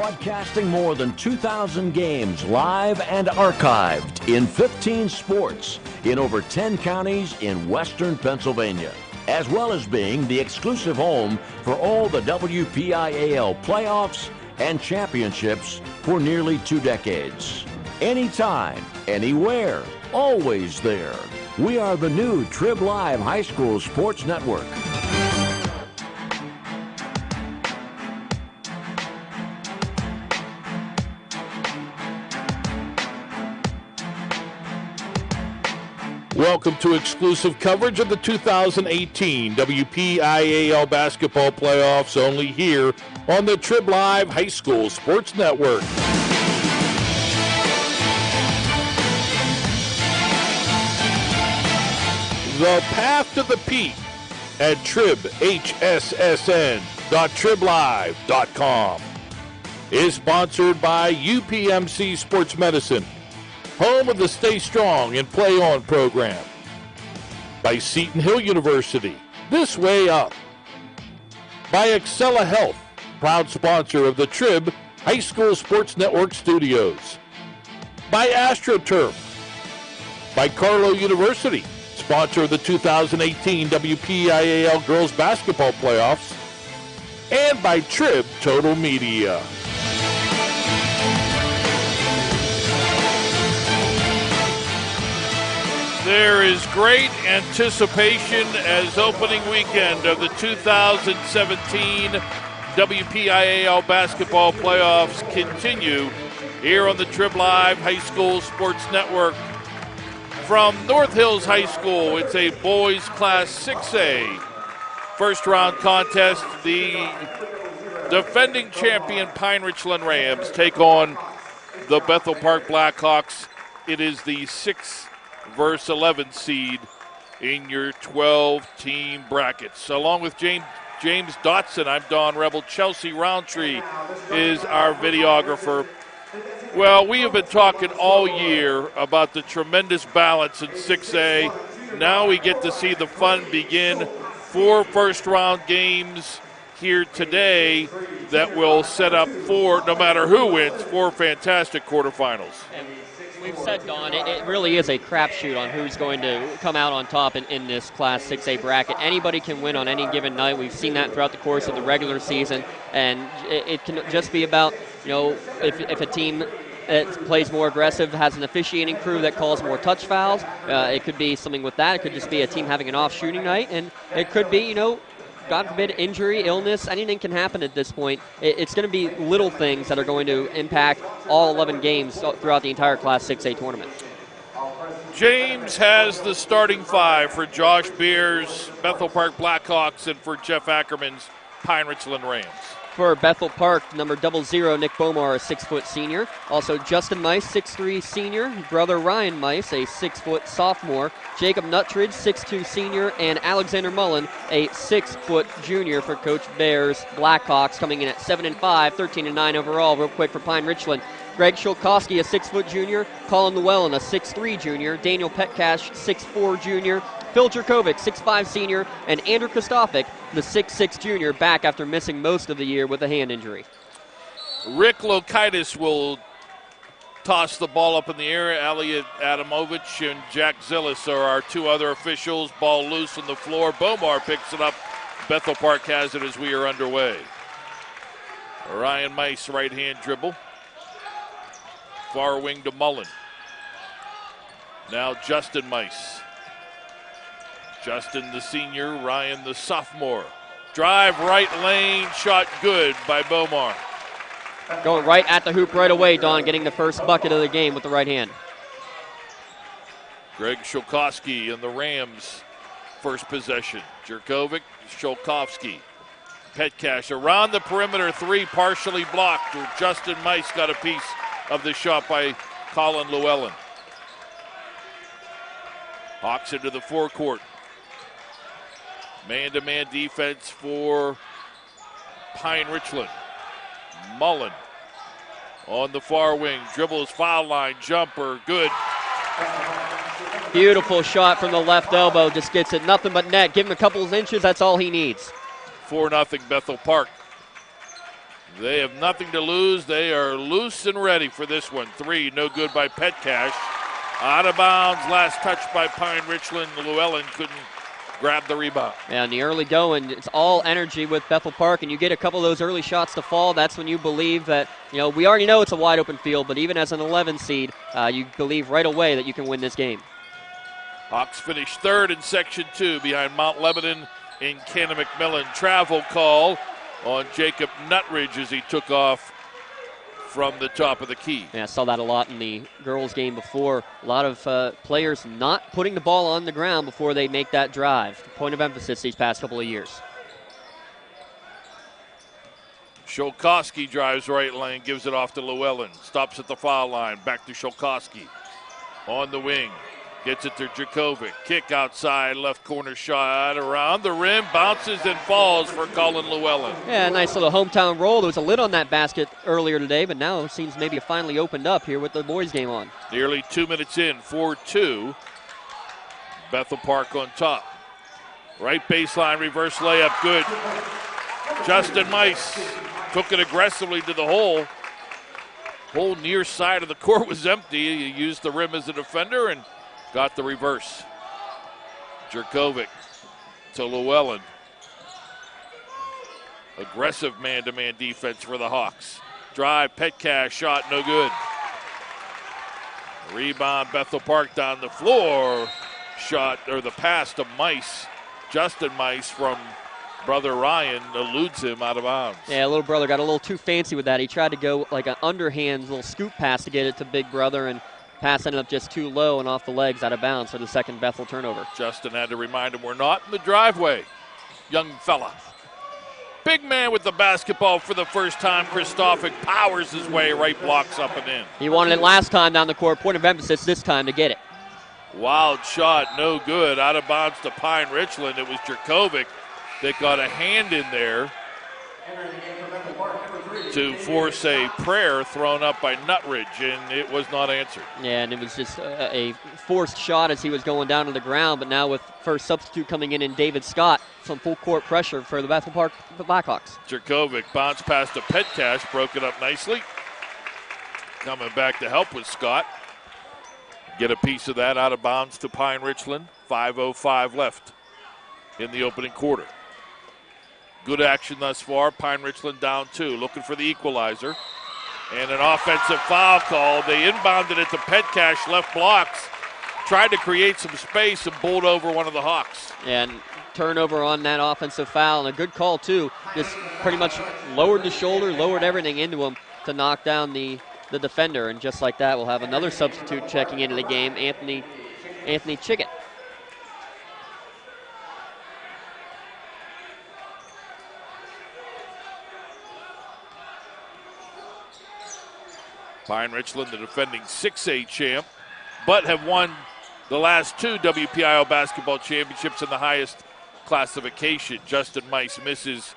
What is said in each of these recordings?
Broadcasting more than 2,000 games live and archived in 15 sports in over 10 counties in western Pennsylvania, as well as being the exclusive home for all the WPIAL playoffs and championships for nearly 2 decades. Anytime, anywhere, always there. We are the new Trib Live High School Sports Network. Welcome to exclusive coverage of the 2018 WPIAL basketball playoffs, only here on the Trib Live High School Sports Network. The path to the peak at tribhssn.triblive.com is sponsored by UPMC Sports Medicine, home of the Stay Strong and Play On program. By Seton Hill University, this way up. By Excella Health, proud sponsor of the Trib High School Sports Network studios. By AstroTurf. By Carlow University, sponsor of the 2018 WPIAL Girls Basketball Playoffs. And by Trib Total Media. There is great anticipation as opening weekend of the 2017 WPIAL basketball playoffs continue here on the Trib Live High School Sports Network. From North Hills High School, it's a boys Class 6A first round contest. The defending champion Pine-Richland Rams take on the Bethel Park Blackhawks. It is the 6th versus 11th seed in your 12-team brackets. Along with James Dotson, I'm Don Rebel. Chelsea Roundtree is our videographer. Well, we have been talking all year about the tremendous balance in 6A. Now we get to see the fun begin. 4 first-round games here today that will set up 4, no matter who wins, 4 fantastic quarterfinals. We've said, Don, it really is a crapshoot on who's going to come out on top in this Class 6A bracket. Anybody can win on any given night. We've seen that throughout the course of the regular season, and it can just be about, if a team that plays more aggressive, has an officiating crew that calls more touch fouls. It could be something with that. It could just be a team having an off shooting night, and it could be, God forbid, injury, illness, anything can happen at this point. It's going to be little things that are going to impact all 11 games throughout the entire Class 6A tournament. James has the starting 5 for Josh Beer's Bethel Park Blackhawks and for Jeff Ackerman's Pine-Richland Rams. For Bethel Park, number 00, Nick Bomar, a 6-foot senior. Also Justin Mice, 6'3", senior. Brother Ryan Mice, a 6-foot sophomore. Jacob Nuttridge, 6'2", senior. And Alexander Mullen, a 6-foot junior for Coach Bear's Blackhawks, coming in at 7-5, 13-9 overall. Real quick for Pine-Richland. Greg Shulkowski, a 6-foot junior. Colin Llewellyn, a 6'3", junior. Daniel Petcash, 6'4", junior. Phil Jerkovic, 6'5", senior. And Andrew Kostofik, the 6'6", junior, back after missing most of the year with a hand injury. Rick Lokaitis will toss the ball up in the air. Elliot Adamovich and Jack Zillis are our 2 other officials. Ball loose on the floor. Bomar picks it up. Bethel Park has it as we are underway. Ryan Mice, right-hand dribble. Far wing to Mullen. Now Justin Mice. Justin the senior, Ryan the sophomore. Drive right lane, shot good by Bomar. Going right at the hoop right away, Don, getting the first bucket of the game with the right hand. Greg Shulkowski and the Rams first possession. Jerkovic, Shulkowski. Petcash around the perimeter, 3 partially blocked. Justin Mice got a piece of the shot by Colin Llewellyn. Hawks into the forecourt. Man-to-man defense for Pine-Richland. Mullen on the far wing. Dribbles, foul line, jumper, good. Beautiful shot from the left elbow. Just gets it nothing but net. Give him a couple of inches, that's all he needs. 4-0 Bethel Park. They have nothing to lose. They are loose and ready for this one. 3, no good by Petcash. Out of bounds, last touch by Pine-Richland. Llewellyn couldn't grab the rebound. Yeah, in the early going, it's all energy with Bethel Park, and you get a couple of those early shots to fall. That's when you believe that, we already know it's a wide open field, but even as an 11 seed, you believe right away that you can win this game. Hawks finished third in Section 2 behind Mount Lebanon in Canna McMillan. Travel call on Jacob Nutridge as he took off from the top of the key. Yeah, I saw that a lot in the girls' game before. A lot of players not putting the ball on the ground before they make that drive. Point of emphasis these past couple of years. Sholkowski drives right lane, gives it off to Llewellyn. Stops at the foul line. Back to Sholkowski. On the wing. Gets it to Dracovic. Kick outside, left corner shot around the rim, bounces and falls for Colin Llewellyn. Yeah, nice little hometown roll. There was a lid on that basket earlier today, but now it seems maybe it finally opened up here with the boys' game on. Nearly 2 minutes in, 4-2. Bethel Park on top. Right baseline, reverse layup, good. Justin Mice took it aggressively to the hole. Whole near side of the court was empty. He used the rim as a defender and got the reverse. Jerkovic to Llewellyn. Aggressive man-to-man defense for the Hawks. Drive, Petcash, shot, no good. Rebound, Bethel Park down the floor. Shot, or the pass to Mice. Justin Mice from brother Ryan eludes him out of bounds. Yeah, little brother got a little too fancy with that. He tried to go like an underhand little scoop pass to get it to big brother, and pass ended up just too low and off the legs out of bounds for the second Bethel turnover. Justin had to remind him we're not in the driveway, young fella. Big man with the basketball for the first time. Kristofik powers his way, right blocks up and in. He wanted it last time down the court. Point of emphasis this time to get it. Wild shot, no good. Out of bounds to Pine-Richland. It was Jerkovic that got a hand in there to force a prayer thrown up by Nutridge, and it was not answered. Yeah, and it was just a forced shot as he was going down to the ground, but now with first substitute coming in David Scott, some full court pressure for the Bethel Park Blackhawks. Jerkovic bounced past to Petcash, broke it up nicely. Coming back to help with Scott. Get a piece of that out of bounds to Pine-Richland. 5:05 left in the opening quarter. Good action thus far. Pine-Richland down 2, looking for the equalizer. And an offensive foul call. They inbounded it to Petcash, left blocks. Tried to create some space and bowled over one of the Hawks. And turnover on that offensive foul, and a good call too. Just pretty much lowered the shoulder, lowered everything into him to knock down the defender. And just like that, we'll have another substitute checking into the game, Anthony Chickett. Pine-Richland, the defending 6A champ, but have won the last 2 WPIAL basketball championships in the highest classification. Justin Mice misses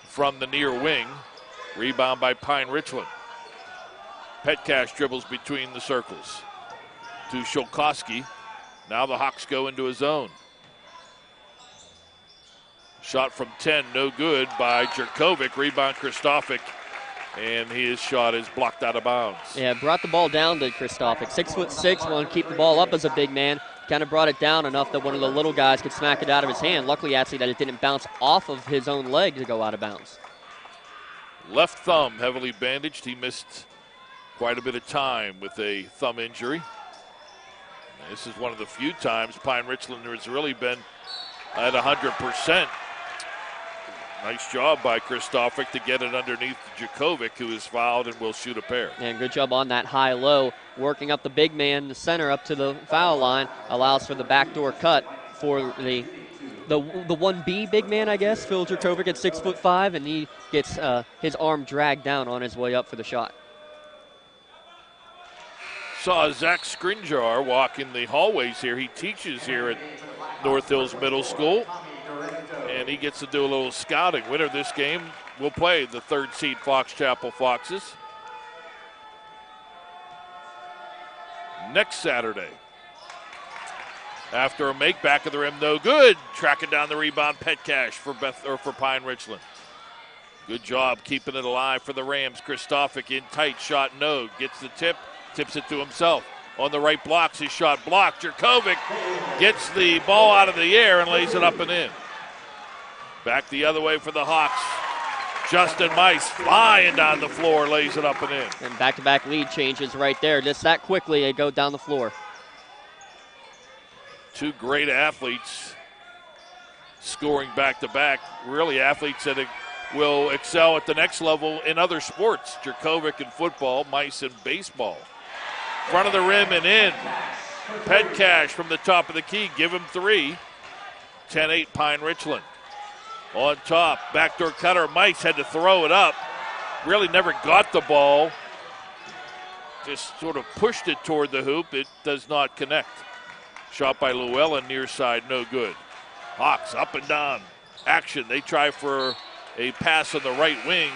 from the near wing. Rebound by Pine-Richland. Petcash dribbles between the circles to Sholkowski. Now the Hawks go into a zone. Shot from 10, no good by Jerkovic. Rebound Kristofik. And his shot is blocked out of bounds. Yeah, brought the ball down to Kristofik. 6'6", want to keep the ball up as a big man. Kind of brought it down enough that one of the little guys could smack it out of his hand. Luckily, actually, that it didn't bounce off of his own leg to go out of bounds. Left thumb heavily bandaged. He missed quite a bit of time with a thumb injury. This is one of the few times Pine-Richland has really been at 100%. Nice job by Kristofik to get it underneath Jerkovic, who is fouled and will shoot a pair. And good job on that high-low, working up the big man, the center, up to the foul line, allows for the backdoor cut for the 1B big man, I guess. Phil Jerkovic at 6'5", and he gets his arm dragged down on his way up for the shot. Saw Zach Skrinjar walk in the hallways here. He teaches here at North Hills Middle School. And he gets to do a little scouting. Winner of this game will play the 3rd seed Fox Chapel Foxes next Saturday. After a make back of the rim, no good. Tracking down the rebound, Petcash for Pine-Richland. Good job keeping it alive for the Rams. Kristofic in tight, shot no. Gets the tip, tips it to himself. On the right blocks, his shot blocked. Jurkovic gets the ball out of the air and lays it up and in. Back the other way for the Hawks. Justin Mice flying down the floor, lays it up and in. And back-to-back lead changes right there. Just that quickly, they go down the floor. Two great athletes scoring back-to-back. Really athletes that will excel at the next level in other sports. Jurkovic in football, Mice in baseball. Front of the rim and in. Petcash from the top of the key. Give him 3. 10-8 Pine-Richland. On top, backdoor cutter. Mice had to throw it up. Really never got the ball. Just sort of pushed it toward the hoop. It does not connect. Shot by Llewellyn, near side, no good. Hawks up and down. Action. They try for a pass on the right wing.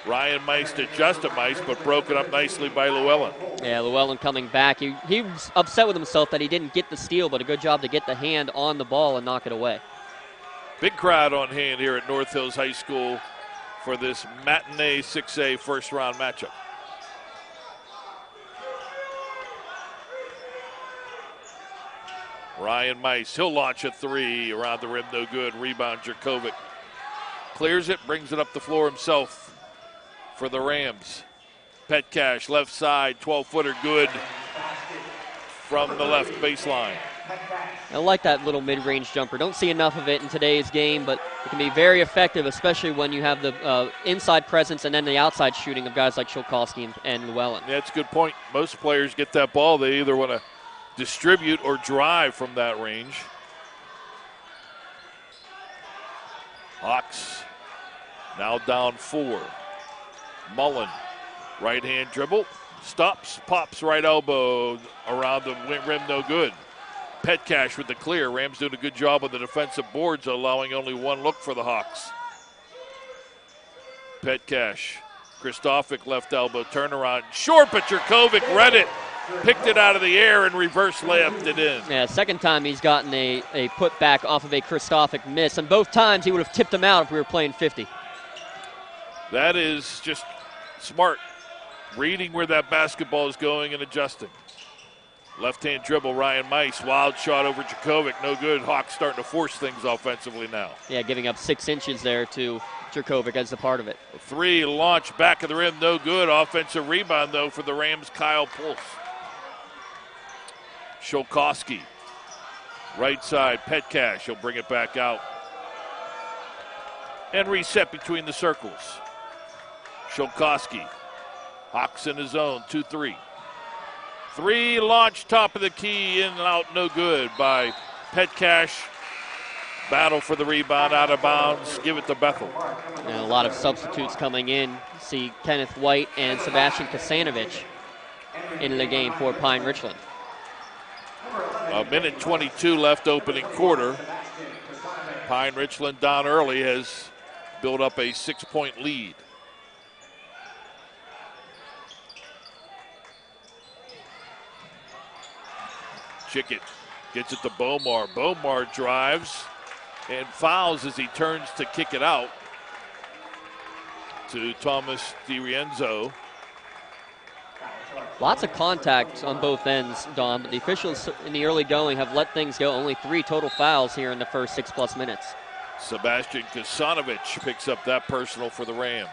Ryan Mice to Justin Mice, but broken up nicely by Llewellyn. Yeah, Llewellyn coming back. He was upset with himself that he didn't get the steal, but a good job to get the hand on the ball and knock it away. Big crowd on hand here at North Hills High School for this matinee 6A first-round matchup. Ryan Mice, he'll launch a 3 around the rim, no good. Rebound, Jurkovic. Clears it, brings it up the floor himself for the Rams. Petcash, left side, 12-footer, good from the left baseline. I like that little mid-range jumper. Don't see enough of it in today's game, but it can be very effective, especially when you have the inside presence and then the outside shooting of guys like Shulkowski and Llewellyn. Yeah, that's a good point. Most players get that ball. They either want to distribute or drive from that range. Hawks now down 4. Mullen, right-hand dribble, stops, pops right elbow around the rim, no good. Petcash with the clear. Rams doing a good job on the defensive boards, allowing only one look for the Hawks. Petcash, Kristofic left elbow, turnaround, short, but Jurkovic read it. Picked it out of the air and reverse layup it in. Yeah, second time he's gotten a putback off of a Kristofic miss, and both times he would have tipped him out if we were playing 50. That is just smart. Reading where that basketball is going and adjusting. Left-hand dribble, Ryan Mice. Wild shot over Jurkovic, no good. Hawks starting to force things offensively now. Yeah, giving up 6 inches there to Jurkovic as a part of it. A 3 launch, back of the rim, no good. Offensive rebound, though, for the Rams, Kyle Pulse. Shulkowski, right side, Petcash. He'll bring it back out. And reset between the circles. Shulkowski, Hawks in his zone, 2-3. 3 launch, top of the key, in and out, no good by Petcash. Battle for the rebound, out of bounds, give it to Bethel. And a lot of substitutes coming in. See Kenneth White and Sebastian Kasanovic into the game for Pine-Richland. A minute 22 left opening quarter. Pine-Richland down early has built up a 6-point lead. Chickett gets it to Bomar. Bomar drives and fouls as he turns to kick it out to Thomas DiRienzo. Lots of contact on both ends, Don, but the officials in the early going have let things go. Only 3 total fouls here in the first 6+ minutes. Sebastian Kasanovic picks up that personal for the Rams.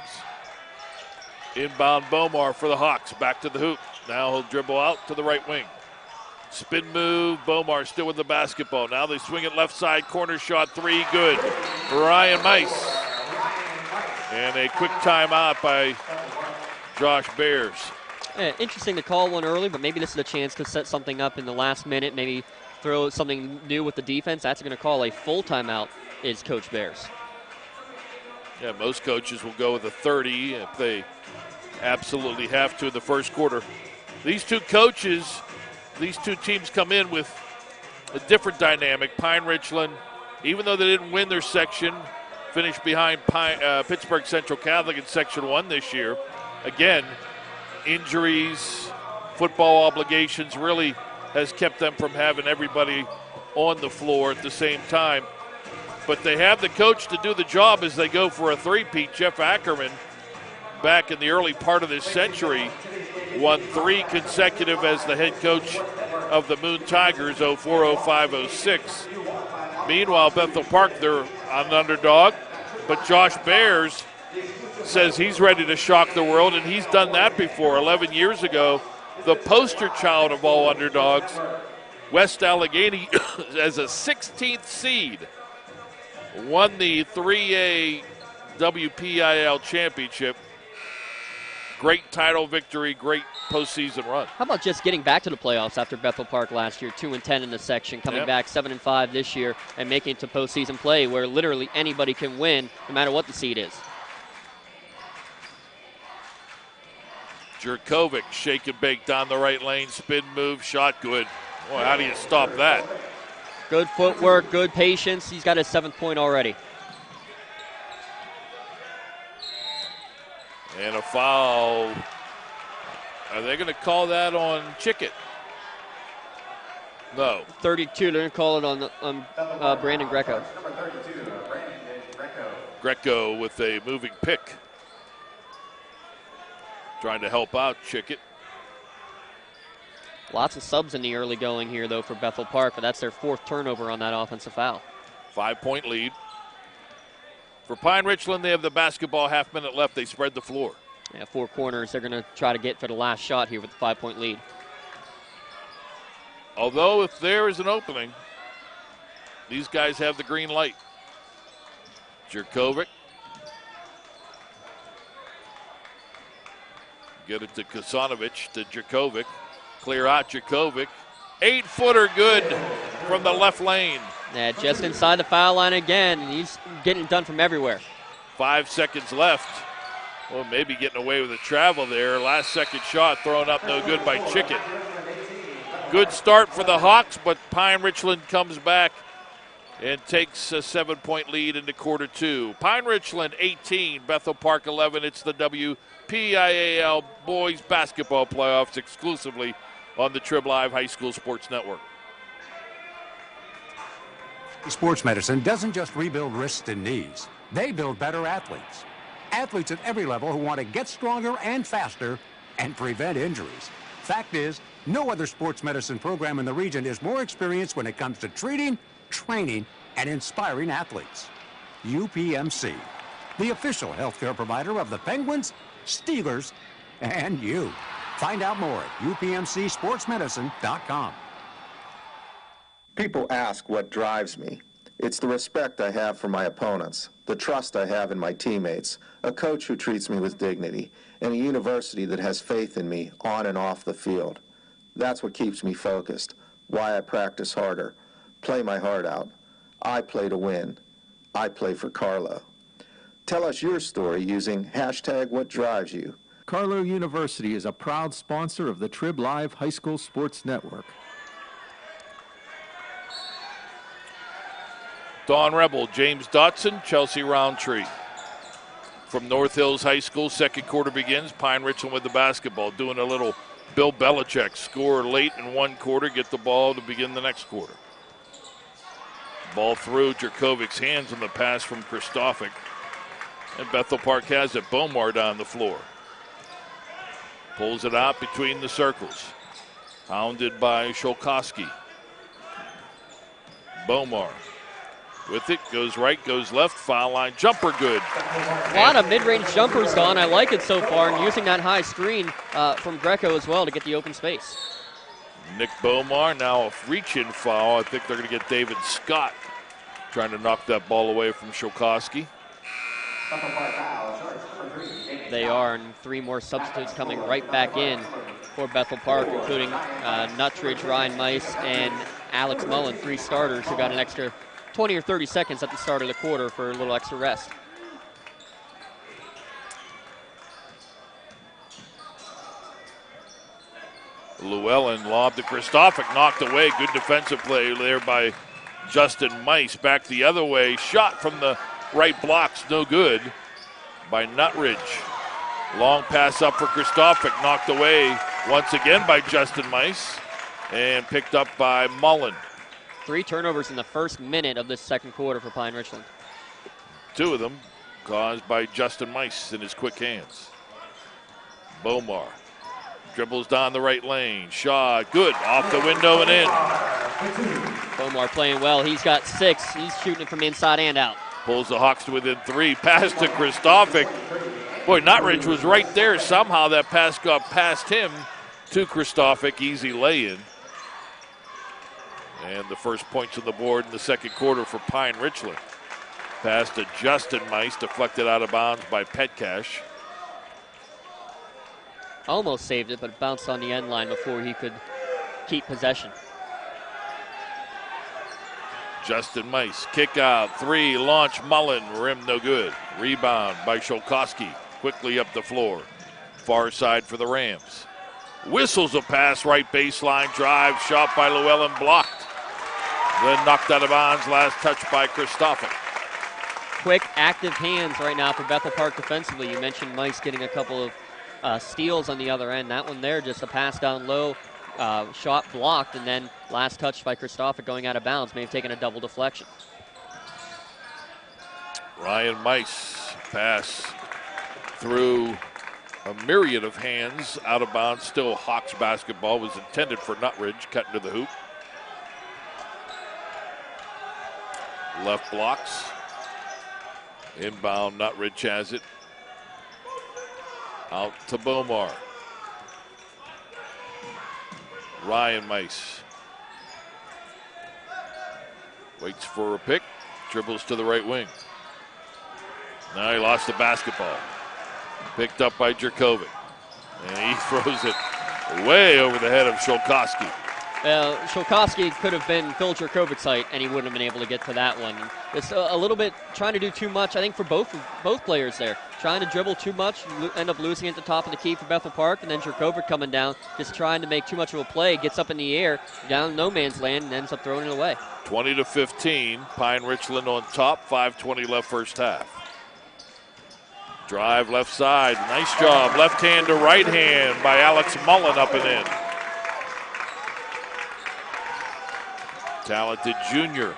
Inbound Bomar for the Hawks. Back to the hoop. Now he'll dribble out to the right wing. Spin move. Bomar still with the basketball. Now they swing it left side. Corner shot 3. Good. Ryan Mice. And a quick timeout by Josh Bears. Yeah, interesting to call one early, but maybe this is a chance to set something up in the last minute, maybe throw something new with the defense. That's going to call a full timeout is Coach Bears. Yeah, most coaches will go with a 30 if they absolutely have to in the first quarter. These two coaches, these two teams come in with a different dynamic. Pine-Richland, even though they didn't win their section, finished behind Pittsburgh Central Catholic in Section 1 this year. Again, injuries, football obligations really has kept them from having everybody on the floor at the same time. But they have the coach to do the job as they go for a three-peat. Jeff Ackerman, back in the early part of this century, won 3 consecutive as the head coach of the Moon Tigers, 04, 05, 06. Meanwhile, Bethel Park, they're an underdog, but Josh Bears says he's ready to shock the world, and he's done that before. 11 years ago, the poster child of all underdogs, West Allegheny, as a 16th seed, won the 3A WPIAL championship. Great title victory, great postseason run. How about just getting back to the playoffs after Bethel Park last year, 2-10 in the section, coming back 7-5 this year, and making it to postseason play where literally anybody can win no matter what the seed is. Jurkovic, shake and bake down the right lane, spin move, shot good. Boy, how do you stop that? Good footwork, good patience. He's got his 7th point already. And a foul. Are they going to call that on Chickett? No. 32, they're going to call it on Brandon Greco. Greco with a moving pick. Trying to help out Chickett. Lots of subs in the early going here, though, for Bethel Park, but that's their 4th turnover on that offensive foul. 5-point lead. For Pine-Richland, they have the basketball, half-minute left. They spread the floor. Yeah, 4 corners they're going to try to get for the last shot here with the 5-point lead. Although if there is an opening, these guys have the green light. Jurkovic. Get it to Kasanovic, to Jurkovic. Clear out Jurkovic. 8-footer good from the left lane. Yeah, just inside the foul line again, and he's getting it done from everywhere. 5 seconds left. Well, maybe getting away with a travel there. Last second shot thrown up no good by Chickett. Good start for the Hawks, but Pine-Richland comes back and takes a 7-point lead into quarter 2. Pine-Richland 18, Bethel Park 11. It's the WPIAL Boys Basketball Playoffs exclusively on the Trib Live High School Sports Network. Sports medicine doesn't just rebuild wrists and knees. They build better athletes. Athletes at every level who want to get stronger and faster and prevent injuries. Fact is, no other sports medicine program in the region is more experienced when it comes to treating, training, and inspiring athletes. UPMC, the official healthcare provider of the Penguins, Steelers, and you. Find out more at upmcsportsmedicine.com. People ask what drives me. It's the respect I have for my opponents, the trust I have in my teammates, a coach who treats me with dignity, and a university that has faith in me on and off the field. That's what keeps me focused, why I practice harder, play my heart out. I play to win. I play for Carlo. Tell us your story using #WhatDrivesYou. Carlo University is a proud sponsor of the Trib Live High School Sports Network. Dawn Rebel, James Dotson, Chelsea Roundtree. From North Hills High School, second quarter begins. Pine-Richland with the basketball, doing a little Bill Belichick. Score late in one quarter, get the ball to begin the next quarter. Ball through Jurkovic's hands on the pass from Kristofic. And Bethel Park has it. Bomar down the floor. Pulls it out between the circles. Hounded by Sholkowski. Bomar with it, goes right, goes left, foul line, jumper good. A lot of mid-range jumpers gone. I like it so far, and using that high screen from Greco as well to get the open space. Nick Bomar, now a reach-in foul. I think they're going to get David Scott trying to knock that ball away from Sholkowski. They are, and 3 more substitutes coming right back in for Bethel Park, including Nuttridge, Ryan Mice, and Alex Mullen, 3 starters who got an extra 20 or 30 seconds at the start of the quarter for a little extra rest. Llewellyn lobbed to Kristofic, knocked away. Good defensive play there by Justin Mice. Back the other way, shot from the right blocks, no good by Nuttridge. Long pass up for Kristofic, knocked away once again by Justin Mice and picked up by Mullen. 3 turnovers in the first minute of this second quarter for Pine-Richland. 2 of them caused by Justin Mice in his quick hands. Bomar dribbles down the right lane. Shaw, good, off the window and in. Bomar playing well. He's got 6. He's shooting it from inside and out. Pulls the Hawks to within 3. Pass to Kristofic. Boy, Nutridge was right there. Somehow that pass got past him to Kristofic. Easy lay-in. And the first points on the board in the second quarter for Pine-Richland. Pass to Justin Mice, deflected out of bounds by Petcash. Almost saved it, but it bounced on the end line before he could keep possession. Justin Mice, kick out, 3, launch Mullen, rim no good. Rebound by Sholkowski, quickly up the floor. Far side for the Rams. Whistles a pass, right baseline, drive, shot by Llewellyn, blocked. Then knocked out of bounds, last touch by Kristofic. Quick, active hands right now for Bethel Park defensively. You mentioned Mice getting a couple of steals on the other end. That one there, just a pass down low, shot blocked, and then last touch by Kristofic going out of bounds. May have taken a double deflection. Ryan Mice, pass through a myriad of hands, out of bounds. Still Hawks basketball, was intended for Nutridge, cut into the hoop. Left blocks. Inbound, Nutridge has it. Out to Bomar. Ryan Mice. Waits for a pick. Dribbles to the right wing. Now he lost the basketball. Picked up by Jerkovic. And he throws it way over the head of Sholkowski. Sholkowski could have been Phil Jerkovic's height, and he wouldn't have been able to get to that one. It's a little bit trying to do too much, I think, for both players there. Trying to dribble too much, end up losing at the top of the key for Bethel Park, and then Jerkovic coming down, just trying to make too much of a play, gets up in the air, down no man's land, and ends up throwing it away. 20-15, Pine-Richland on top, 5:20 left first half. Drive left side, nice job, left hand to right hand by Alex Mullen up and in. Talented junior.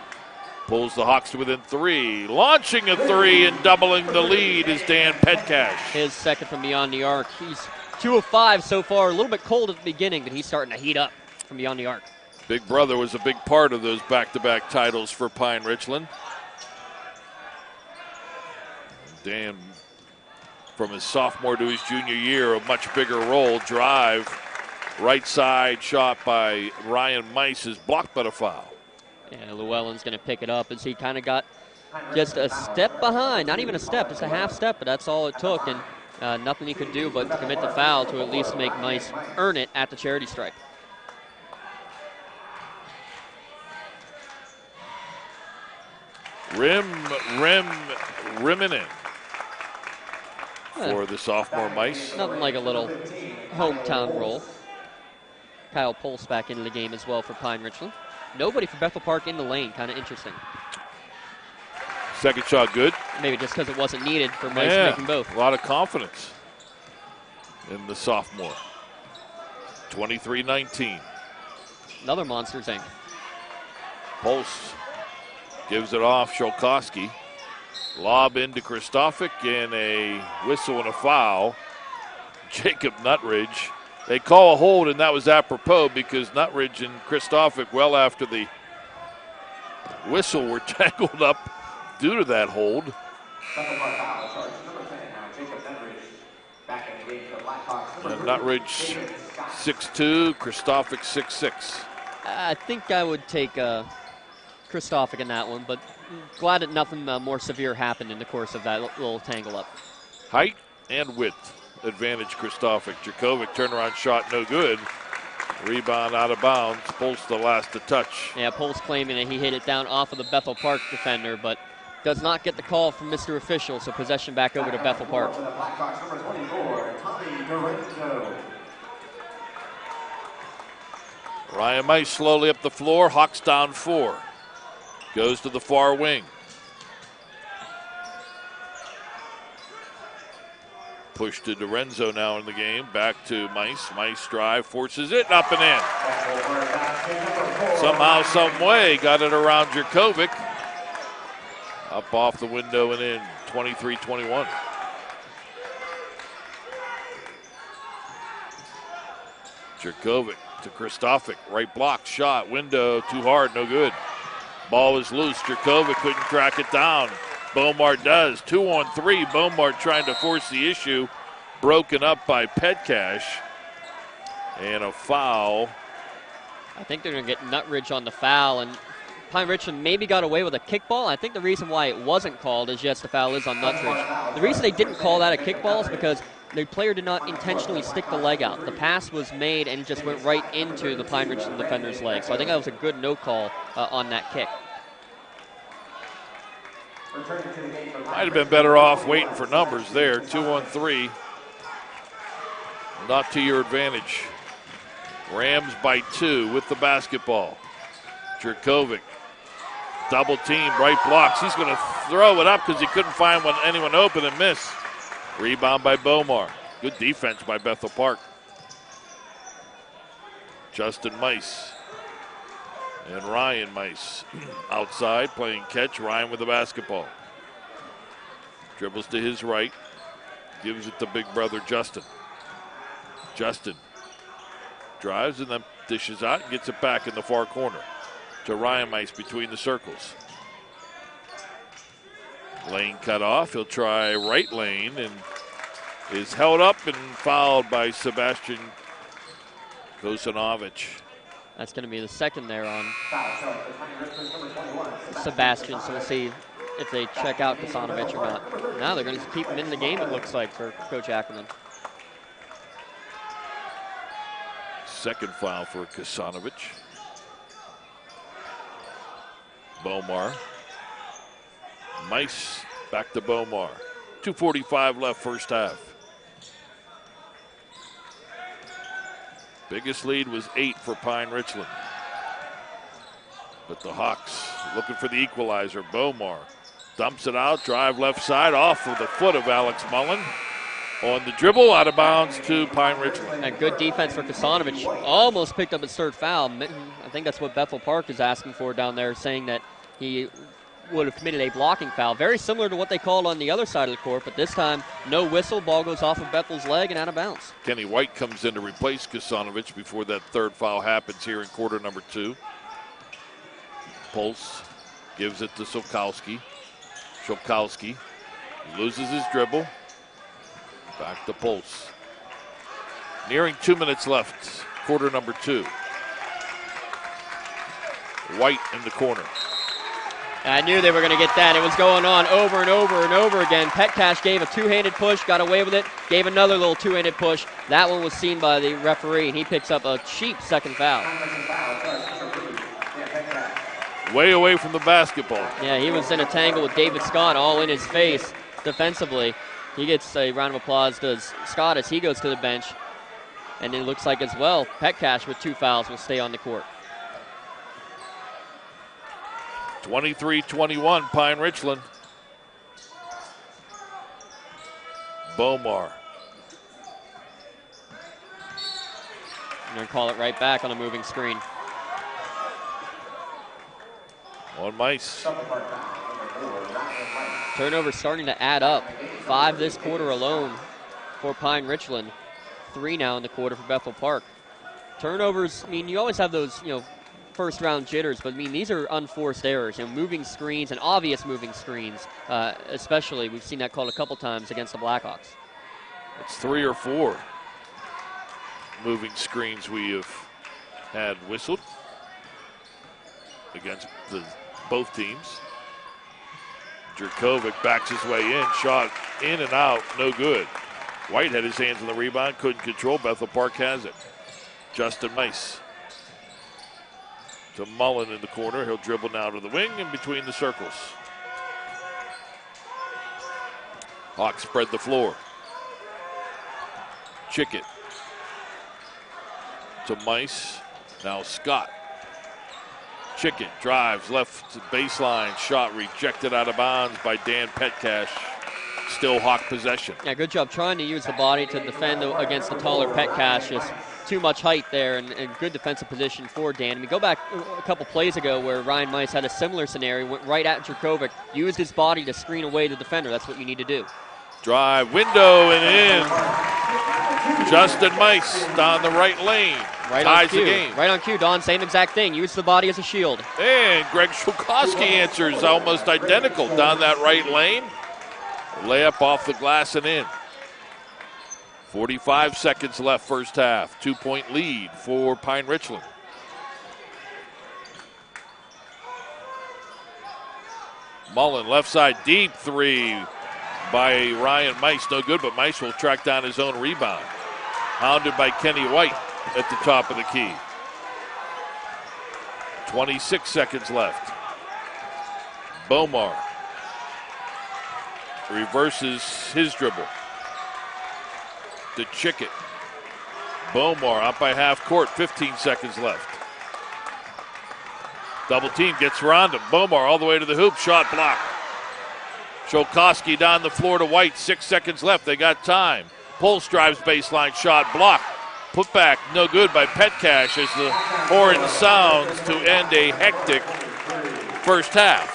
Pulls the Hawks to within 3. Launching a 3 and doubling the lead is Dan Petcash. His second from beyond the arc. He's 2 of 5 so far. A little bit cold at the beginning, but he's starting to heat up from beyond the arc. Big brother was a big part of those back-to-back titles for Pine-Richland. Dan, from his sophomore to his junior year, a much bigger role. Drive, right side shot by Ryan Mice is blocked but a foul. Yeah, Llewellyn's going to pick it up as he kind of got just a step behind. Not even a step, just a half step, but that's all it took. And nothing he could do but to commit the foul to at least make Mice earn it at the charity stripe. Rimming in for the sophomore Mice. Nothing like a little hometown roll. Kyle Pulse back into the game as well for Pine-Richland. Nobody for Bethel Park in the lane, kind of interesting. Second shot good. Maybe just because it wasn't needed for Mice making both. A lot of confidence in the sophomore. 23-19. Another monster thing. Pulse gives it off, Sholkowski. Lob into Kristofic and a whistle and a foul. Jacob Nutridge. They call a hold, and that was apropos because Nutridge and Kristofic, well after the whistle, were tangled up due to that hold. And Nutridge 6'2", Kristofic 6'6". I think I would take Kristofic in that one, but glad that nothing more severe happened in the course of that little tangle up. Height and width advantage Kristofic. Jerkovic turnaround shot no good. Rebound out of bounds. Pulse the last to touch. Yeah, Pulse claiming that he hit it down off of the Bethel Park defender, but does not get the call from Mr. Official, so possession back over to Bethel Park. Ryan Mice slowly up the floor. Hawks down 4. Goes to the far wing. Push to Lorenzo now in the game. Back to Mice. Mice drive, forces it up and in. Somehow, some way, got it around Jerkovic. Up off the window and in. 23-21. Jerkovic to Kristofic. Right block, shot, window, too hard, no good. Ball is loose. Jerkovic couldn't track it down. Bomar does. 2-on-3. Bomar trying to force the issue. Broken up by Petcash. And a foul. I think they're going to get Nutridge on the foul, and Pine-Richland maybe got away with a kickball. I think the reason why it wasn't called is, yes, the foul is on Nutridge. The reason they didn't call that a kickball is because the player did not intentionally stick the leg out. The pass was made and just went right into the Pine-Richland defender's leg. So I think that was a good no call on that kick. Might have been better off waiting for numbers there. 2-on-3. Not to your advantage. Rams by 2 with the basketball. Jerkovic. Double team, right blocks. He's going to throw it up because he couldn't find anyone open and miss. Rebound by Bomar. Good defense by Bethel Park. Justin Mice and Ryan Mice outside playing catch. Ryan with the basketball. Dribbles to his right. Gives it to big brother Justin. Justin drives and then dishes out and gets it back in the far corner to Ryan Mice between the circles. Lane cut off. He'll try right lane and is held up and fouled by Sebastian Kosanovic. That's going to be the second there on Sebastian, so we'll see if they check out Kosanovic or not. Now they're going to keep him in the game, it looks like, for Coach Ackerman. Second foul for Kosanovic. Bomar. Mice back to Bomar. 2:45 left first half. Biggest lead was 8 for Pine-Richland. But the Hawks looking for the equalizer. Bomar dumps it out, drive left side off of the foot of Alex Mullen. On the dribble, out of bounds to Pine-Richland. And good defense for Kosanovic. Almost picked up his third foul. I think that's what Bethel Park is asking for down there, saying that he would have committed a blocking foul. Very similar to what they called on the other side of the court, but this time no whistle. Ball goes off of Bethel's leg and out of bounds. Kenny White comes in to replace Kosanovic before that third foul happens here in quarter number 2. Pulse gives it to Szopkowski. Szopkowski loses his dribble. Back to Pulse. Nearing 2 minutes left, quarter number 2. White in the corner. I knew they were going to get that. It was going on over and over and over again. Petcash gave a two-handed push, got away with it, gave another little two-handed push. That one was seen by the referee, and he picks up a cheap second foul. Way away from the basketball. Yeah, he was in a tangle with David Scott all in his face defensively. He gets a round of applause to Scott as he goes to the bench. And it looks like as well, Petcash with 2 fouls will stay on the court. 23-21, Pine-Richland. Bomar. I'm going to call it right back on a moving screen. On Mice. Turnover starting to add up. 5 this quarter alone for Pine-Richland. 3 now in the quarter for Bethel Park. Turnovers, I mean, you always have those, first round jitters, but I mean, these are unforced errors. Moving screens and obvious moving screens, especially. We've seen that called a couple times against the Blackhawks. It's 3 or 4 moving screens we have had whistled against both teams. Jerkovic backs his way in, shot in and out, no good. White had his hands on the rebound, couldn't control. Bethel Park has it. Justin Mice to Mullen in the corner. He'll dribble now to the wing in between the circles. Hawks spread the floor. Chickett to Mice. Now Scott. Chickett drives left baseline. Shot rejected out of bounds by Dan Petcash. still Hawk possession. Yeah, good job trying to use the body to defend against the taller Petcash. Just too much height there, and good defensive position for Dan. We go back a couple plays ago where Ryan Mice had a similar scenario, went right at Jurkovic, used his body to screen away the defender. That's what you need to do. Drive, window, and in. Justin Mice down the right lane. Right ties on cue. The game. Right on cue, Don. Same exact thing. Use the body as a shield. And Greg Shulkowski answers almost identical down that right lane. Layup off the glass and in. 45 seconds left first half. 2-point lead for Pine-Richland. Mullen left side deep three by Ryan Mice. No good, but Mice will track down his own rebound. Hounded by Kenny White at the top of the key. 26 seconds left. Bomar reverses his dribble to Chickett. Bomar up by half court, 15 seconds left. Double team gets around him. Bomar all the way to the hoop, shot block. Shulkowski down the floor to White, 6 seconds left, they got time. Pulse drives baseline, shot block. Put back, no good by Petcash as the horn sounds to end a hectic first half.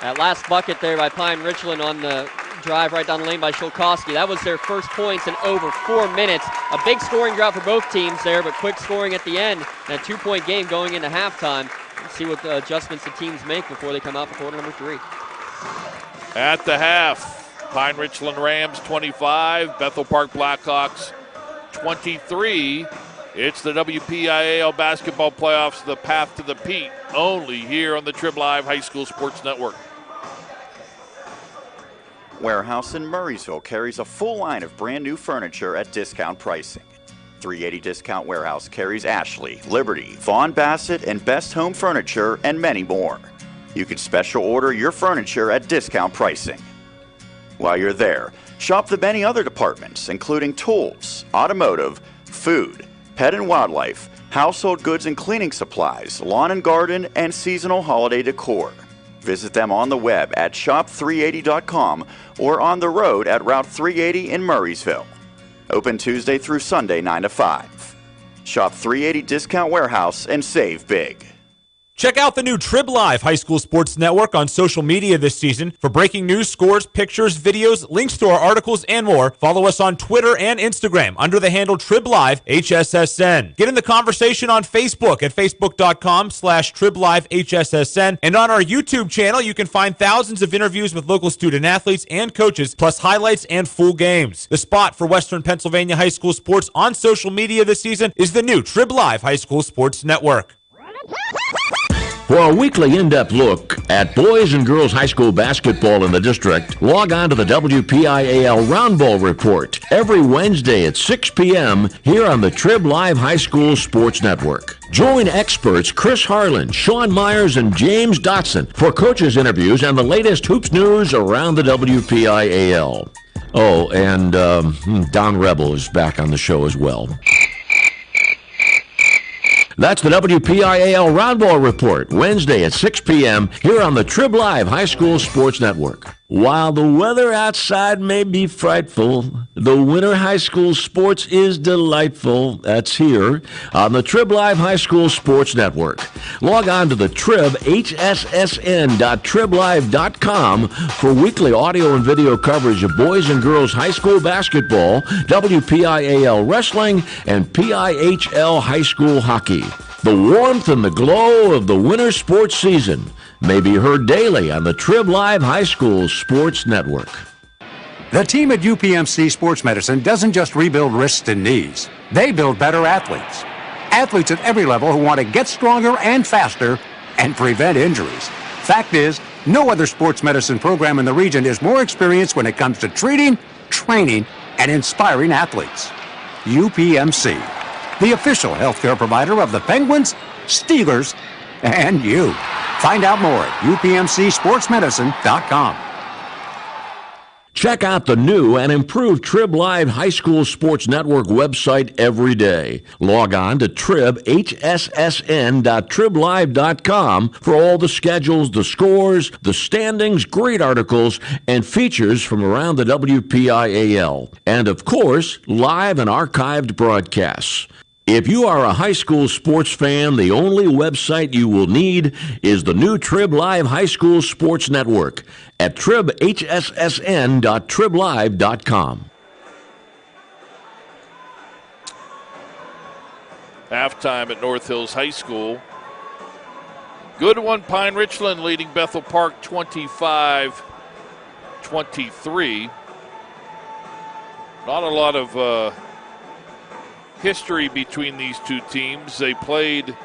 That last bucket there by Pine-Richland on the drive right down the lane by Shulkowski. That was their first points in over 4 minutes. A big scoring drought for both teams there, but quick scoring at the end. And a 2-point game going into halftime. Let's see what the adjustments the teams make before they come out for quarter number 3. At the half, Pine-Richland Rams 25, Bethel Park Blackhawks 23. It's the WPIAL basketball playoffs, the path to the Pete, only here on the Trib Live High School Sports Network. Warehouse in Murraysville carries a full line of brand new furniture at discount pricing. 380 Discount Warehouse carries Ashley, Liberty, Vaughn Bassett, and Best Home Furniture, and many more. You can special order your furniture at discount pricing. While you're there, shop the many other departments, including tools, automotive, food, pet and wildlife, household goods and cleaning supplies, lawn and garden, and seasonal holiday decor. Visit them on the web at shop380.com or on the road at Route 380 in Murraysville. Open Tuesday through Sunday 9 to 5. Shop 380 Discount Warehouse and save big. Check out the new Trib Live High School Sports Network on social media this season. For breaking news, scores, pictures, videos, links to our articles, and more, follow us on Twitter and Instagram under the handle Trib Live HSSN. Get in the conversation on Facebook at facebook.com/Trib Live HSSN. And on our YouTube channel, you can find thousands of interviews with local student athletes and coaches, plus highlights and full games. The spot for Western Pennsylvania high school sports on social media this season is the new Trib Live High School Sports Network. For a weekly in-depth look at boys and girls high school basketball in the district, log on to the WPIAL Round Ball Report every Wednesday at 6 p.m. here on the Trib Live High School Sports Network. Join experts Chris Harlan, Sean Myers, and James Dotson for coaches' interviews and the latest hoops news around the WPIAL. Oh, and Don Rebel is back on the show as well. That's the WPIAL Round Ball Report, Wednesday at 6 p.m. here on the Trib Live High School Sports Network. While the weather outside may be frightful, the winter high school sports is delightful. That's here on the Trib Live High School Sports Network. Log on to the Trib, hssn.triblive.com for weekly audio and video coverage of boys and girls high school basketball, WPIAL wrestling, and PIHL high school hockey. The warmth and the glow of the winter sports season may be heard daily on the Trib Live High School Sports Network. The team at UPMC Sports Medicine doesn't just rebuild wrists and knees. They build better athletes. Athletes at every level who want to get stronger and faster and prevent injuries. Fact is, no other sports medicine program in the region is more experienced when it comes to treating, training, and inspiring athletes. UPMC, the official healthcare provider of the Penguins, Steelers, and you. Find out more at upmcsportsmedicine.com. Check out the new and improved Trib Live High School Sports Network website every day. Log on to tribhssn.triblive.com for all the schedules, the scores, the standings, great articles, and features from around the WPIAL. And of course, live and archived broadcasts. If you are a high school sports fan, the only website you will need is the new Trib Live High School Sports Network at tribhssn.triblive.com. Halftime at North Hills High School. Good one, Pine-Richland leading Bethel Park 25-23. Not a lot of history between these two teams. They played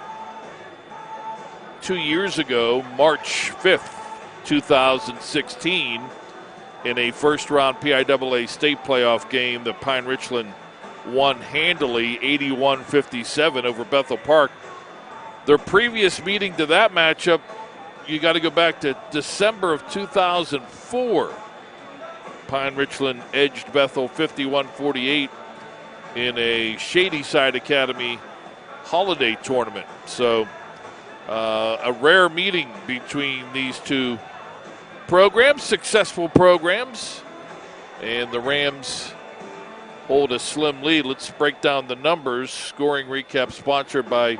2 years ago, March 5th, 2016, in a first-round PIAA state playoff game that Pine-Richland won handily, 81-57 over Bethel Park. Their previous meeting to that matchup, you got to go back to December of 2004. Pine-Richland edged Bethel 51-48 in a Shadyside Academy holiday tournament. So a rare meeting between these two programs, successful programs, and the Rams hold a slim lead. Let's break down the numbers. Scoring recap sponsored by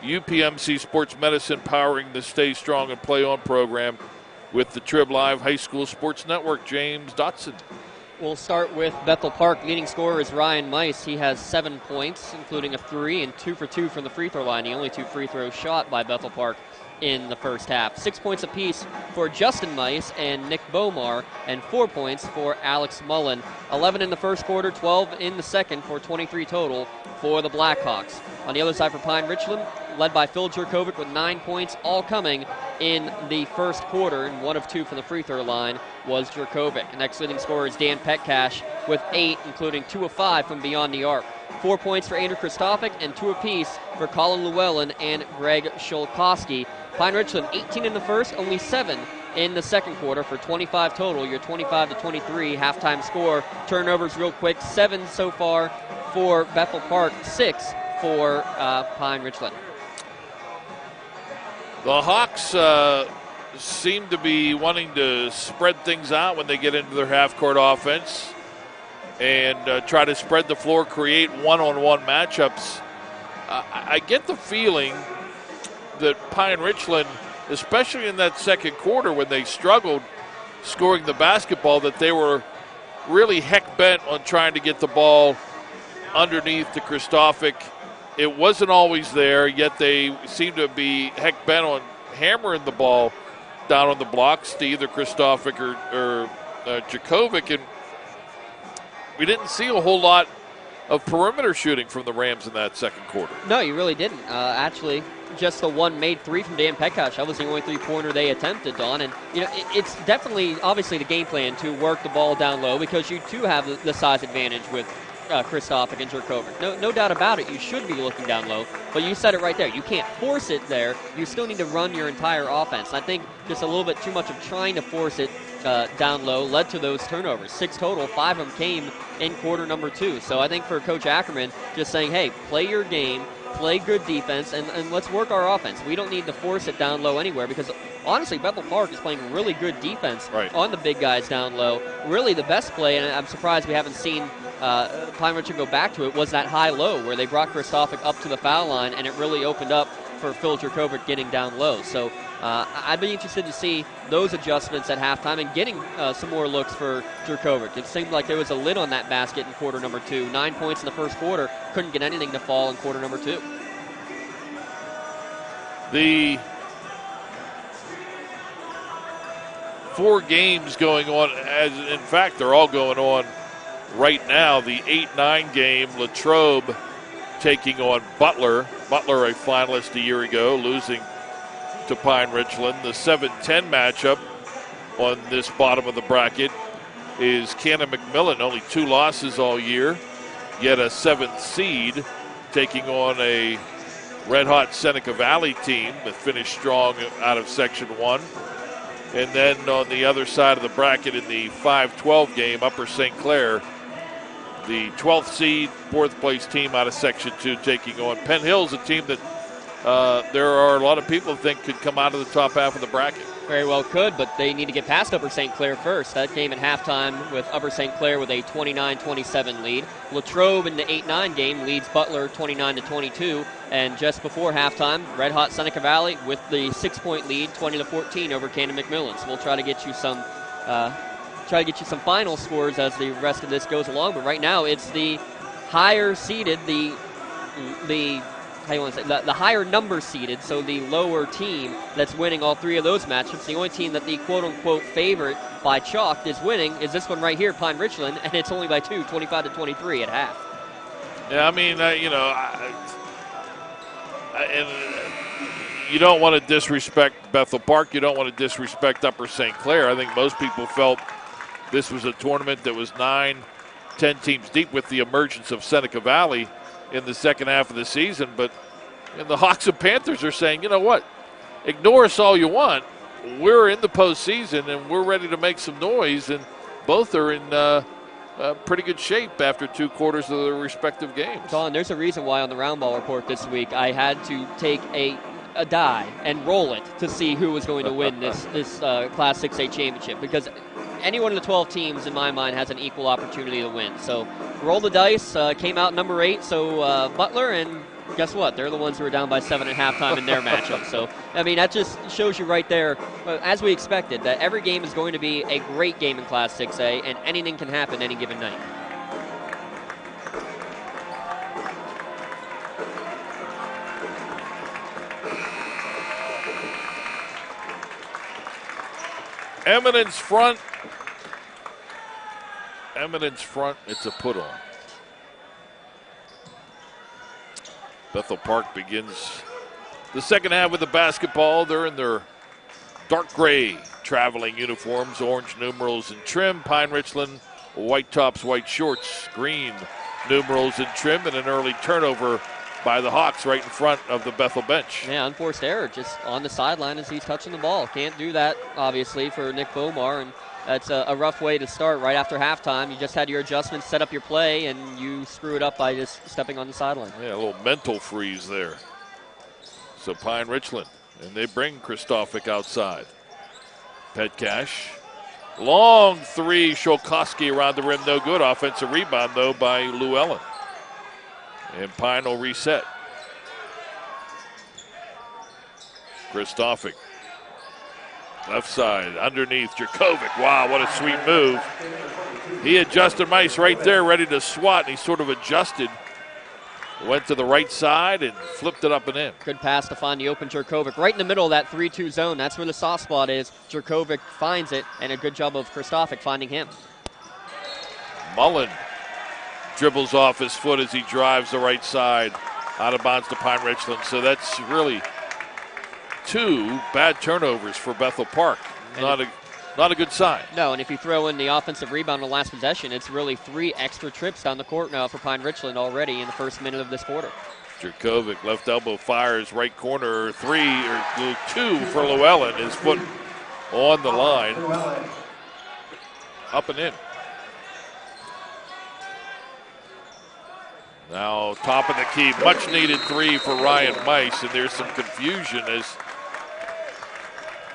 UPMC Sports Medicine, powering the Stay Strong and Play On program with the Trib Live High School Sports Network. James Dotson. We'll start with Bethel Park. Leading scorer is Ryan Mice. He has 7 points, including a 3 and 2 for 2 from the free throw line. The only 2 free throws shot by Bethel Park in the first half. 6 points apiece for Justin Mice and Nick Bomar, and 4 points for Alex Mullen. 11 in the first quarter, 12 in the second for 23 total for the Blackhawks. On the other side for Pine-Richland, led by Phil Jerkovic with 9 points, all coming in the first quarter, and 1 of 2 from the free throw line was Jerkovic. The next leading scorer is Dan Petcash with 8, including 2 of 5 from beyond the arc. 4 points for Andrew Kristofic and 2 apiece for Colin Llewellyn and Greg Shulkowski. Pine-Richland 18 in the first, only 7 in the second quarter for 25 total. Your 25-23 halftime score. Turnovers real quick, 7 so far for Bethel Park, 6 for Pine-Richland. The Hawks seem to be wanting to spread things out when they get into their half-court offense and try to spread the floor, create one-on-one matchups. I get the feeling that Pine-Richland, especially in that second quarter when they struggled scoring the basketball, that they were really heck-bent on trying to get the ball underneath to Kristofic. It wasn't always there, yet they seem to be heck-bent on hammering the ball down on the blocks to either Kristofic or Jerkovic, and we didn't see a whole lot of perimeter shooting from the Rams in that second quarter. No, you really didn't. Actually, just the one made 3 from Dan Petcash. That was the only 3-pointer they attempted, Don. And, you know, it's definitely, obviously, the game plan to work the ball down low because you do have the size advantage with Kristofic and Jerkovic. No doubt about it. You should be looking down low, but you said it right there. You can't force it there. You still need to run your entire offense. And I think just a little bit too much of trying to force it down low led to those turnovers. 6 total, 5 of them came in quarter number 2. So I think for Coach Ackerman, just saying, hey, play your game, play good defense, and let's work our offense. We don't need to force it down low anywhere because, honestly, Bethel Park is playing really good defense on the big guys down low. Really the best play, and I'm surprised we haven't seen Pine-Richland go back to it, was that high-low where they brought Kristofic up to the foul line, and it really opened up for Phil Jerkovic getting down low. So I'd be interested to see those adjustments at halftime and getting some more looks for Jerkovic. It seemed like there was a lid on that basket in quarter number 2. 9 points in the first quarter, couldn't get anything to fall in quarter number 2. The 4 games going on, as in fact they're all going on right now. The 8-9 game, Latrobe taking on Butler. Butler, a finalist a year ago, losing to Pine-Richland. The 7-10 matchup on this bottom of the bracket is Cannon-McMillan, only 2 losses all year, yet a 7th seed, taking on a red-hot Seneca Valley team that finished strong out of Section 1. And then on the other side of the bracket in the 5-12 game, Upper St. Clair, the 12th seed, 4th place team out of Section 2 taking on Penn Hill's, a team that there are a lot of people who think could come out of the top half of the bracket. Very well could, but they need to get past Upper St. Clair first. That game at halftime with Upper St. Clair with a 29-27 lead. Latrobe in the 8-9 game leads Butler 29-22. And just before halftime, Red Hot Seneca Valley with the 6-point lead, 20-14 over Cannon McMillan. So we'll try to get you some final scores as the rest of this goes along. But right now, it's the higher seeded, the higher number seeded, so the lower team that's winning all three of those matchups. The only team that the quote-unquote favorite by chalk is winning is this one right here, Pine-Richland, and it's only by 2, 25-23 at half. Yeah, I mean, you don't want to disrespect Bethel Park. You don't want to disrespect Upper St. Clair. I think most people felt this was a tournament that was 9-10 teams deep with the emergence of Seneca Valley in the second half of the season. But the Hawks and Panthers are saying, you know what, ignore us all you want. We're in the postseason, and we're ready to make some noise. And both are in pretty good shape after 2 quarters of their respective games. Don, there's a reason why on the Round Ball report this week I had to take a die and roll it to see who was going to win this Class 6A championship, because any one of the 12 teams in my mind has an equal opportunity to win. So roll the dice, came out number 8, so Butler, and guess what? They're the ones who were down by 7 at halftime in their matchup. So, I mean, that just shows you right there, as we expected, that every game is going to be a great game in Class 6A, and anything can happen any given night. Eminence front, it's a put on. Bethel Park begins the second half with the basketball. They're in their dark gray traveling uniforms, orange numerals and trim. Pine-Richland, white tops, white shorts, green numerals and trim, and an early turnover by the Hawks right in front of the Bethel bench. Yeah, unforced error just on the sideline as he's touching the ball. Can't do that, obviously, for Nick Bomar, and that's a rough way to start right after halftime. You just had your adjustments, set up your play, and you screw it up by just stepping on the sideline. Yeah, a little mental freeze there. So Pine-Richland, and they bring Kristofic outside. Petcash, long three, Sholkowski around the rim, no good. Offensive rebound, though, by Llewellyn. And Pine will reset. Kristofic, left side, underneath Jerkovic. Wow, what a sweet move. He adjusted Mice right there, ready to swat, and he sort of adjusted. Went to the right side and flipped it up and in. Good pass to find the open Jerkovic. Right in the middle of that 3-2 zone. That's where the soft spot is. Jerkovic finds it, and a good job of Kristofic finding him. Mullen dribbles off his foot as he drives the right side. Out of bounds to Pine-Richland. So that's really 2 bad turnovers for Bethel Park. Not a good sign. No, and if you throw in the offensive rebound on the last possession, it's really 3 extra trips down the court now for Pine-Richland already in the first minute of this quarter. Jerkovic, left elbow fires, right corner, 2 for Llewellyn. His foot on the line. Up and in. Now top of the key, much needed 3 for Ryan Mice, and there's some confusion as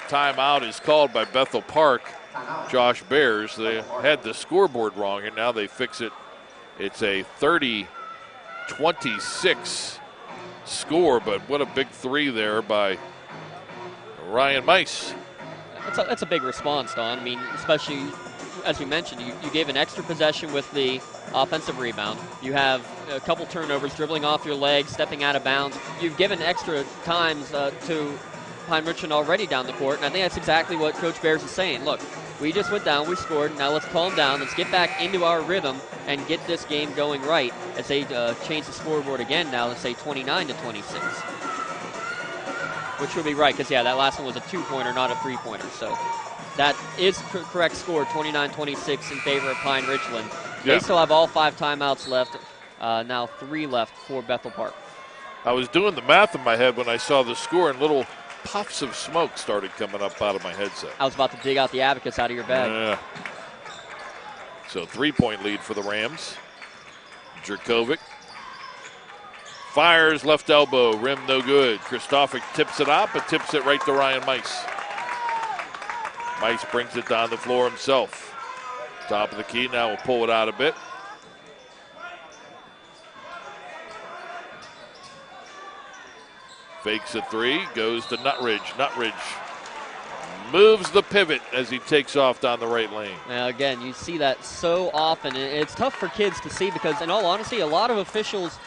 timeout is called by Bethel Park. Josh Bears, they had the scoreboard wrong, and now they fix it. It's a 30-26 score, but what a big 3 there by Ryan Mice. That's a big response, Don. I mean, especially as we mentioned, you gave an extra possession with the offensive rebound. You have a couple turnovers, dribbling off your legs, stepping out of bounds. You've given extra times to Pine-Richland already down the court, and I think that's exactly what Coach Bears is saying. Look, we just went down, we scored, now let's calm down, let's get back into our rhythm and get this game going right as they change the scoreboard again now, let's say 29-26. Which would be right, because, yeah, that last one was a 2-pointer, not a 3-pointer. So that is correct score, 29-26 in favor of Pine-Richland. They still have all 5 timeouts left, now 3 left for Bethel Park. I was doing the math in my head when I saw the score, and little puffs of smoke started coming up out of my headset. I was about to dig out the abacus out of your bag. Yeah. So 3-point lead for the Rams. Jurkovic fires left elbow, rim no good. Kristofic tips it up, but tips it right to Ryan Mice. Mice brings it down the floor himself. Top of the key, now we'll pull it out a bit. Fakes a three, goes to Nutridge. Nutridge moves the pivot as he takes off down the right lane. Now, again, you see that so often. It's tough for kids to see because, in all honesty, a lot of officials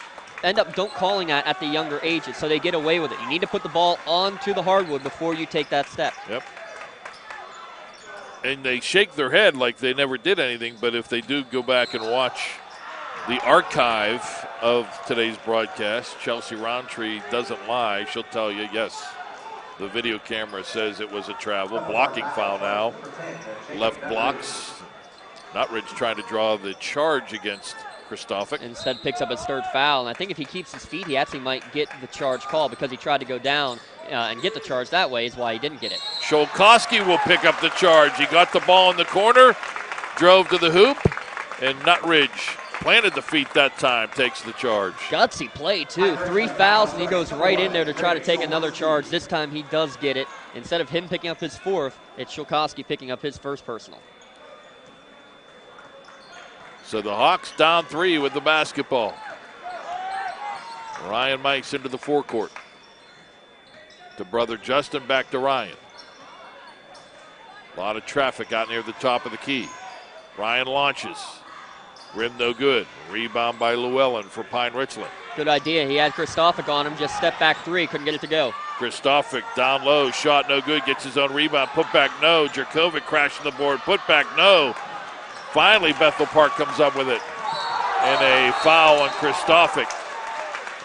end up don't calling that at the younger ages, so they get away with it. You need to put the ball onto the hardwood before you take that step. Yep. And they shake their head like they never did anything, but if they do go back and watch the archive of today's broadcast, Chelsea Roundtree doesn't lie. She'll tell you, yes, the video camera says it was a travel. Blocking foul now. Left blocks. Nutridge trying to draw the charge against Kristofic. Instead picks up his third foul, and I think if he keeps his feet, he actually might get the charge call because he tried to go down and get the charge that way is why he didn't get it. Sholkowski will pick up the charge. He got the ball in the corner, drove to the hoop, and Nutridge planted the feet that time, takes the charge. Gutsy play, too. 3 fouls, and he goes right in there to try to take another charge. This time he does get it. Instead of him picking up his fourth, it's Sholkowski picking up his first personal. So the Hawks down 3 with the basketball. Ryan Mice into the forecourt. To brother Justin, back to Ryan. A lot of traffic out near the top of the key. Ryan launches. Rim no good. Rebound by Llewellyn for Pine-Richland. Good idea. He had Kristofic on him. Just step back 3. Couldn't get it to go. Kristofic down low. Shot no good. Gets his own rebound. Put back no. Jurkovic crashing the board. Put back no. Finally, Bethel Park comes up with it. And a foul on Kristofic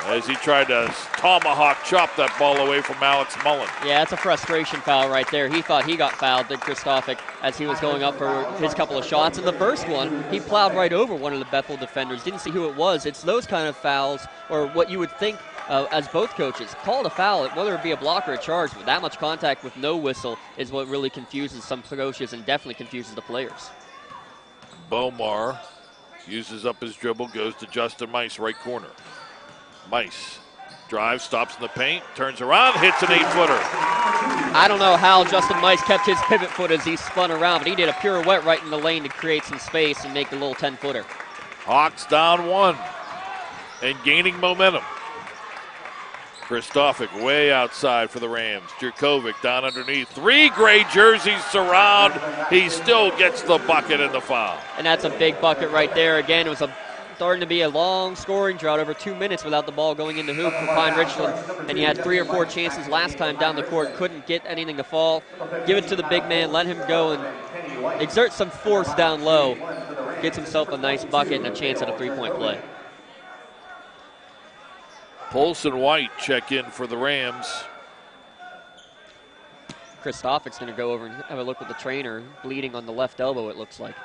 as he tried to tomahawk chop that ball away from Alex Mullen. Yeah, that's a frustration foul right there. He thought he got fouled, did Kristofic, as he was going up for his couple of shots. In the first one, he plowed right over one of the Bethel defenders. Didn't see who it was. It's those kind of fouls, or what you would think as both coaches called a foul, whether it be a block or a charge, but that much contact with no whistle is what really confuses some coaches and definitely confuses the players. Bomar uses up his dribble, goes to Justin Mice, right corner. Mice drives, stops in the paint, turns around, hits an 8-footer. I don't know how Justin Mice kept his pivot foot as he spun around, but he did a pirouette right in the lane to create some space and make the little 10-footer. Hawks down 1 and gaining momentum. Kristofic way outside for the Rams. Jurkovic down underneath. 3 gray jerseys surround. He still gets the bucket and the foul. And that's a big bucket right there. Again, it was starting to be a long scoring drought, over 2 minutes without the ball going in the hoop for Pine-Richland. And he had 3 or 4 chances last time down the court. Couldn't get anything to fall. Give it to the big man. Let him go and exert some force down low. Gets himself a nice bucket and a chance at a 3-point play. Polson White check in for the Rams. Kristofic's going to go over and have a look with the trainer, bleeding on the left elbow, it looks like.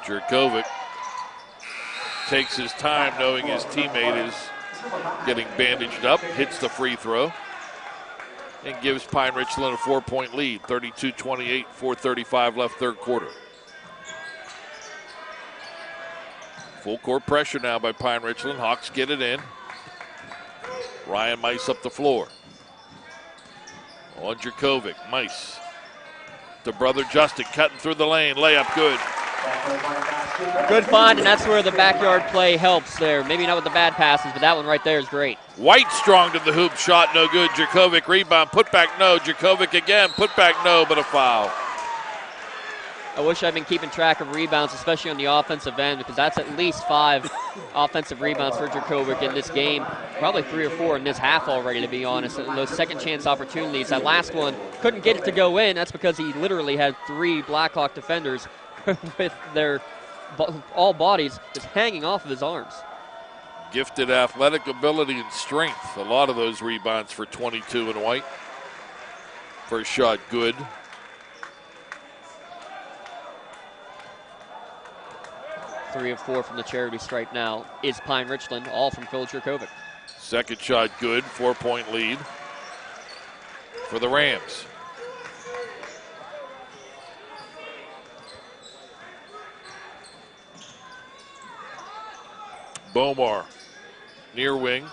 Jurkovic takes his time knowing his teammate is getting bandaged up, hits the free throw, and gives Pine-Richland a 4-point lead, 32-28, 4:35 left third quarter. Full court pressure now by Pine-Richland. Hawks get it in. Ryan Mice up the floor. On Jurkovic, Mice to brother Justin, cutting through the lane, layup good. Good find, and that's where the backyard play helps there. Maybe not with the bad passes, but that one right there is great. White strong to the hoop, shot no good. Jurkovic rebound, put back no. Jurkovic again, put back no, but a foul. I wish I'd been keeping track of rebounds, especially on the offensive end, because that's at least 5 offensive rebounds for Jurkovic in this game. Probably 3 or 4 in this half already, to be honest. And those second chance opportunities. That last one couldn't get it to go in. That's because he literally had 3 Blackhawk defenders with their all bodies just hanging off of his arms. Gifted athletic ability and strength. A lot of those rebounds for 22 and White. First shot good. Three of 4 from the charity stripe now is Pine-Richland, all from Phil Jurkovic. Second shot good, 4-point lead for the Rams. Bomar, near wing,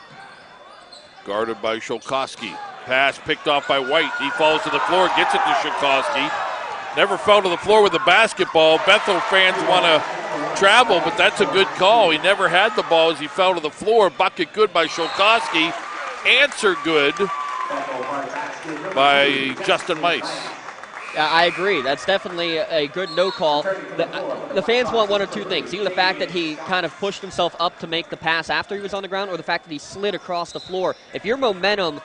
guarded by Sholkowski. Pass picked off by White. He falls to the floor, gets it to Sholkowski. Never fell to the floor with the basketball. Bethel fans want to travel, but that's a good call. He never had the ball as he fell to the floor. Bucket good by Sholkowski. Answer good by Justin Mice. I agree. That's definitely a good no call. The fans want one or two things. Either the fact that he kind of pushed himself up to make the pass after he was on the ground, or the fact that he slid across the floor. If your momentum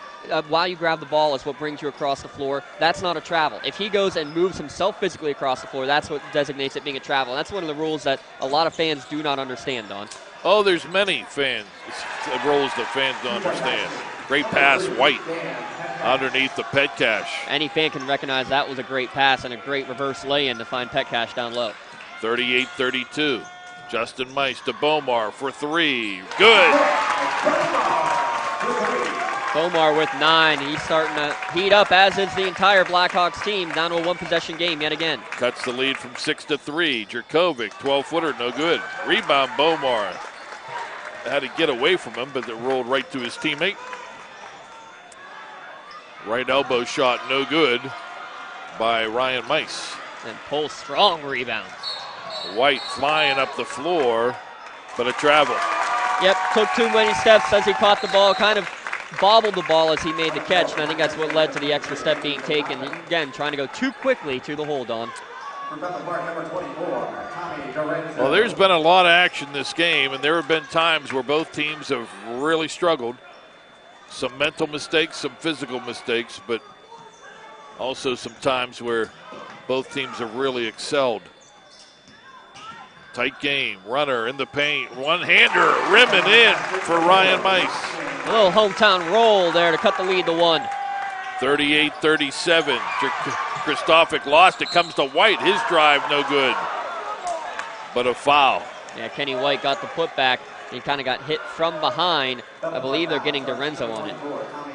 while you grab the ball is what brings you across the floor, that's not a travel. If he goes and moves himself physically across the floor, that's what designates it being a travel. And that's one of the rules that a lot of fans do not understand, Don. Oh, there's many rules that fans don't understand. Great pass, White, underneath the Petcash. Any fan can recognize that was a great pass and a great reverse lay-in to find Petcash down low. 38-32. Justin Mice to Bomar for three. Good. Bomar with 9. He's starting to heat up, as is the entire Blackhawks team, down to a one-possession game yet again. Cuts the lead from 6-3. Jerkovic, 12-footer, no good. Rebound, Bomar. Had to get away from him, but it rolled right to his teammate. Right elbow shot, no good by Ryan Mice. And Pohl, strong rebound. White flying up the floor, but a travel. Yep, took too many steps as he caught the ball, kind of bobbled the ball as he made the catch, and I think that's what led to the extra step being taken. Again, trying to go too quickly to the hole, Don. Well, there's been a lot of action this game, and there have been times where both teams have really struggled. Some mental mistakes, some physical mistakes, but also some times where both teams have really excelled. Tight game, runner in the paint, one-hander, rimming in for Ryan Mice. A little hometown roll there to cut the lead to 1. 38-37. Kristofic lost it, comes to White. His drive no good, but a foul. Yeah, Kenny White got the putback. He kind of got hit from behind. I believe they're getting Dorenzo on it.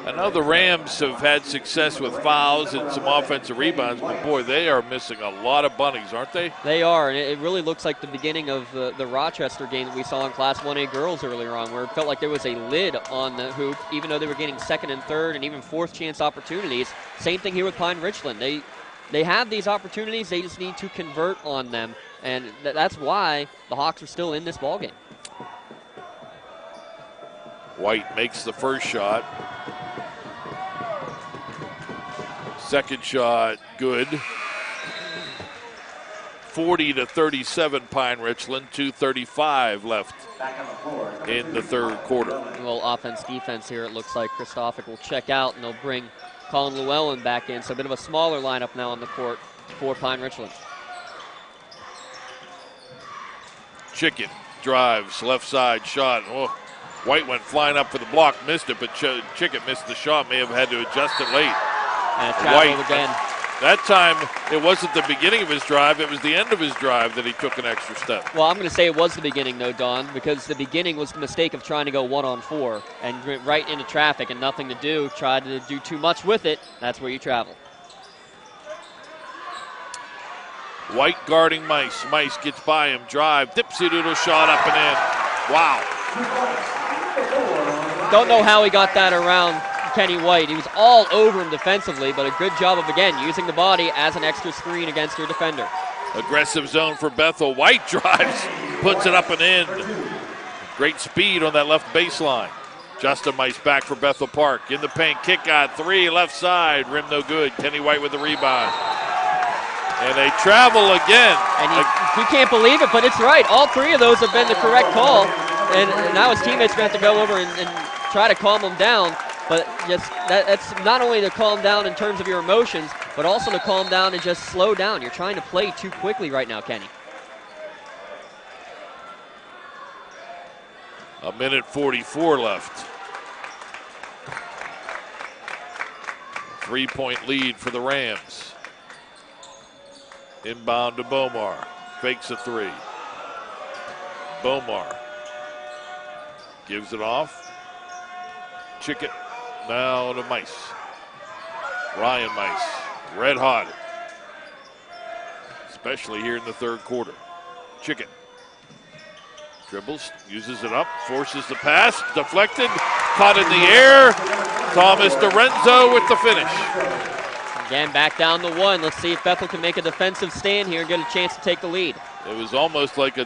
I know the Rams have had success with fouls and some offensive rebounds, but boy, they are missing a lot of bunnies, aren't they? They are, and it really looks like the beginning of the Rochester game that we saw in Class 1A girls earlier on, where it felt like there was a lid on the hoop, even though they were getting second and third and even fourth chance opportunities. Same thing here with Pine-Richland. They have these opportunities, they just need to convert on them, and that's why the Hawks are still in this ballgame. White makes the first shot. Second shot, good. 40-37 Pine-Richland, 2:35 left in the third quarter. A little offense-defense here, it looks like. Kristofic will check out, and they'll bring Colin Llewellyn back in. So a bit of a smaller lineup now on the court for Pine-Richland. Chicken drives, left side shot. Oh, White went flying up for the block, missed it, but Chicken missed the shot, may have had to adjust it late. And traveled again. That time, it wasn't the beginning of his drive, it was the end of his drive that he took an extra step. Well, I'm going to say it was the beginning, though, Don, because the beginning was the mistake of trying to go 1-on-4 and went right into traffic and nothing to do, tried to do too much with it. That's where you travel. White guarding Mice. Mice gets by him, drive, dipsy-doodle shot up and in. Wow. Don't know how he got that around Kenny White. He was all over him defensively, but a good job of, again, using the body as an extra screen against your defender. Aggressive zone for Bethel. White drives, puts it up and in. Great speed on that left baseline. Justin Mice back for Bethel Park. In the paint, kick out, three, left side, rim no good. Kenny White with the rebound. And they travel again. And you can't believe it, but it's right. All three of those have been the correct call. And now his teammates are going to have to go over and try to calm him down. But just that's not only to calm down in terms of your emotions, but also to calm down and just slow down. You're trying to play too quickly right now, Kenny. A minute 44 left. 3-point lead for the Rams. Inbound to Bomar. Fakes a three. Bomar gives it off. Chicken now to Mice. Ryan Mice, red hot. Especially here in the third quarter. Chicken. Dribbles, uses it up, forces the pass, deflected, caught in the air. Thomas DiRenzo with the finish. Again, back down to one. Let's see if Bethel can make a defensive stand here and get a chance to take the lead. It was almost like a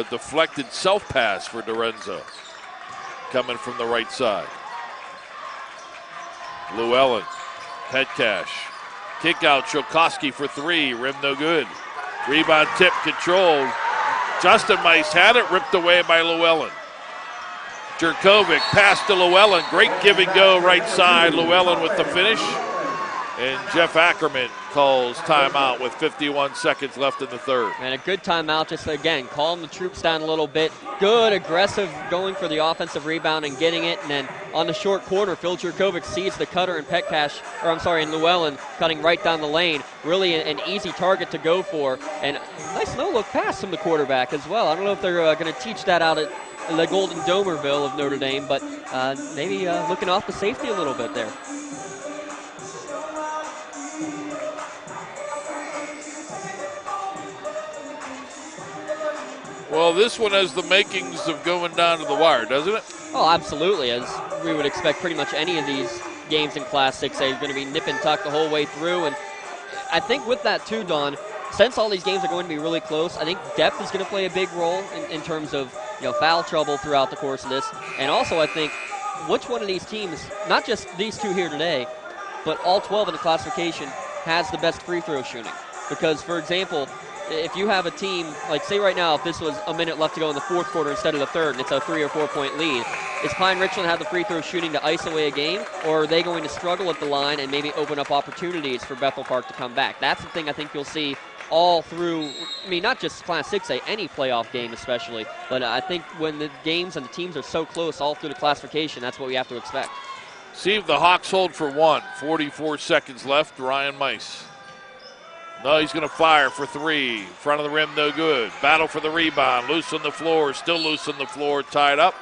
deflected self-pass for DiRenzo. Coming from the right side. Llewellyn, Petcash. Kick out, Chilkowski for three, rim no good. Rebound tip controlled. Justin Mice had it, ripped away by Llewellyn. Jurkovic pass to Llewellyn, great give and go right side. Llewellyn with the finish. And Jeff Ackerman calls timeout with 51 seconds left in the third. And a good timeout, just again, calm the troops down a little bit. Good, aggressive, going for the offensive rebound and getting it. And then on the short corner, Phil Jurkovic sees the cutter and and Llewellyn cutting right down the lane. Really an easy target to go for. And nice no-look pass from the quarterback as well. I don't know if they're going to teach that out at the Golden Domerville of Notre Dame, but maybe looking off the safety a little bit there. Well, this one has the makings of going down to the wire, doesn't it? Oh, absolutely. As we would expect pretty much any of these games in Class 6A is going to be nip and tuck the whole way through. And I think with that too, Don, since all these games are going to be really close, I think depth is going to play a big role in terms of foul trouble throughout the course of this. And also I think which one of these teams, not just these two here today, but all 12 in the classification, has the best free throw shooting. Because, for example, if you have a team, like say right now, if this was a minute left to go in the fourth quarter instead of the third, and it's a 3 or 4 point lead, is Pine-Richland have the free throw shooting to ice away a game, or are they going to struggle at the line and maybe open up opportunities for Bethel Park to come back? That's the thing I think you'll see all through, not just Class 6A, any playoff game especially, but I think when the games and the teams are so close all through the classification, that's what we have to expect. See if the Hawks hold for one. 44 seconds left. Ryan Mice. No, he's going to fire for three. Front of the rim, no good. Battle for the rebound. Loose on the floor. Still loose on the floor. Tied up.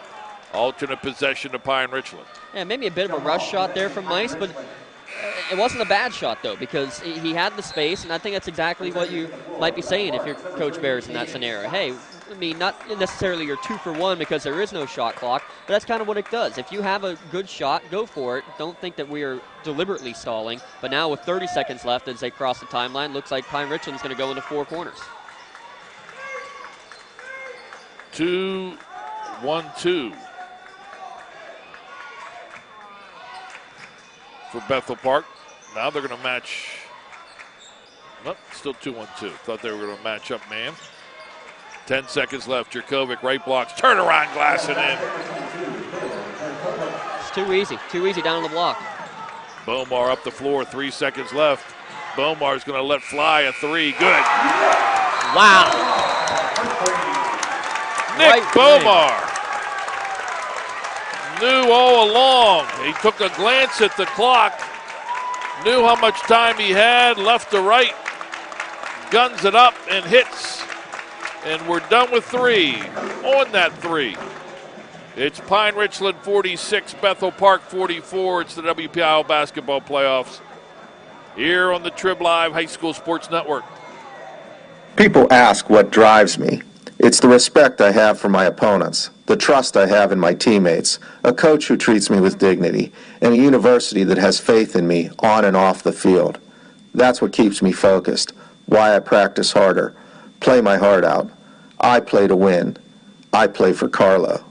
Alternate possession to Pine-Richland. Yeah, maybe a bit of a rush shot there from Mice, but it wasn't a bad shot, though, because he had the space, and I think that's exactly what you might be saying if you're Coach Bears in that scenario. Hey, not necessarily you're 2 for 1 because there is no shot clock, but that's kind of what it does. If you have a good shot, go for it. Don't think that we are deliberately stalling. But now with 30 seconds left as they cross the timeline, looks like Pine-Richland's going to go into four corners. 2-1-2 for Bethel Park. Now they're going to match. Nope, still 2-1-2. Thought they were going to match up, man. 10 seconds left. Jurkovic right blocks. Turnaround glass and in. It's too easy. Too easy down on the block. Bomar up the floor. 3 seconds left. Bomar's going to let fly a three. Good. Wow. Nick Bomar knew all along. He took a glance at the clock. Knew how much time he had. Left to right. Guns it up and hits. And we're done with three. On that three. It's Pine-Richland 46, Bethel Park 44. It's the WPIAL basketball playoffs here on the Trib Live High School Sports Network. People ask what drives me. It's the respect I have for my opponents, the trust I have in my teammates, a coach who treats me with dignity, and a university that has faith in me on and off the field. That's what keeps me focused, why I practice harder, play my heart out. I play to win. I play for Carlo.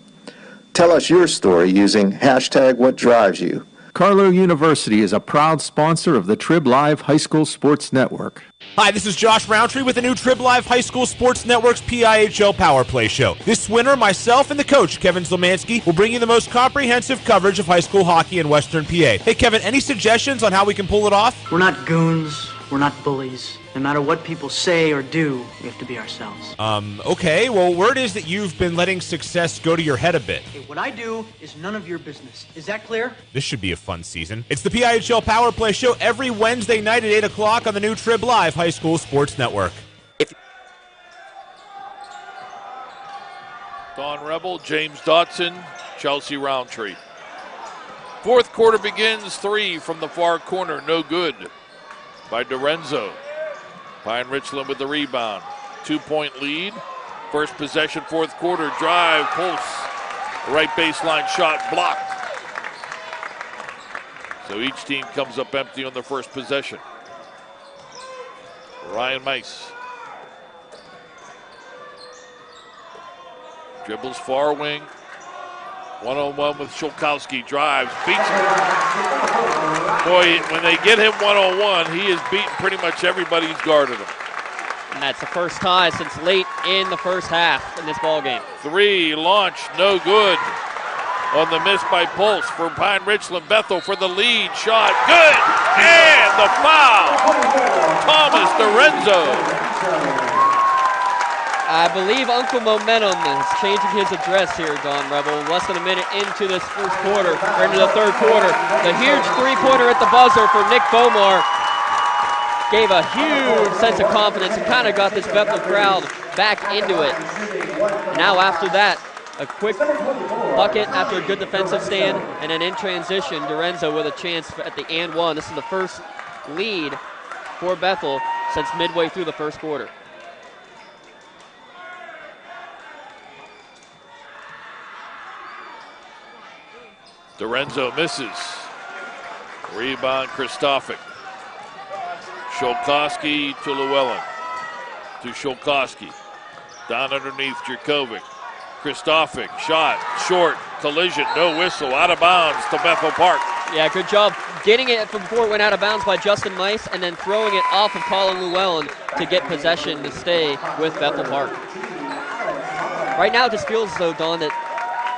Tell us your story using #WhatDriveYou. Carlo University is a proud sponsor of the Trib Live High School Sports Network. Hi, this is Josh Roundtree with the new Trib Live High School Sports Network's PIHL Power Play Show. This winter, myself and the coach, Kevin Zlomansky, will bring you the most comprehensive coverage of high school hockey in Western PA. Hey, Kevin, any suggestions on how we can pull it off? We're not goons. We're not bullies. No matter what people say or do, we have to be ourselves. Okay. Well, word is that you've been letting success go to your head a bit. Okay, what I do is none of your business. Is that clear? This should be a fun season. It's the PIHL Power Play Show every Wednesday night at 8 o'clock on the new Trib Live High School Sports Network. Don Rebel, James Dotson, Chelsea Roundtree. Fourth quarter begins. 3 from the far corner. No good by Dorenzo. Pine-Richland with the rebound. 2-point lead. First possession, fourth quarter. Drive, pulse. Right baseline shot blocked. So each team comes up empty on the first possession. Ryan Mice. Dribbles far wing. One-on-one with Shulkowski. Drives, beats him. Boy, when they get him one-on-one, he has beaten pretty much everybody who's guarded him. And that's the first tie since late in the first half in this ballgame. 3, launch, no good. On the miss by Pulse for Pine-Richland. Bethel for the lead. Shot, good! And the foul! Thomas Dorenzo. I believe Uncle Momentum is changing his address here, Don Rebel. Less than a minute into this first quarter, or into the third quarter. The huge three-pointer at the buzzer for Nick Bomar gave a huge sense of confidence and kind of got this Bethel crowd back into it. Now after that, a quick bucket after a good defensive stand, and then in transition, Dorenzo with a chance at the and one. This is the first lead for Bethel since midway through the first quarter. Dorenzo misses. Rebound, Christophic. Shulkowski to Llewellyn. To Shulkowski. Down underneath, Jerkovic. Christophic, shot, short, collision, no whistle, out of bounds to Bethel Park. Yeah, good job getting it from before it went out of bounds by Justin Mice and then throwing it off of Colin Llewellyn to get possession to stay with Bethel Park. Right now it just feels as though, Don, that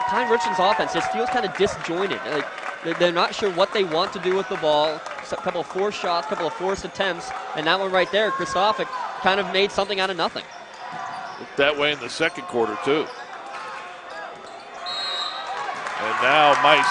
Pine-Richland's offense just feels kind of disjointed. Like they're not sure what they want to do with the ball. A couple of forced shots, a couple of forced attempts, and that one right there, Christophic, kind of made something out of nothing. Looked that way in the second quarter, too. And now Mice,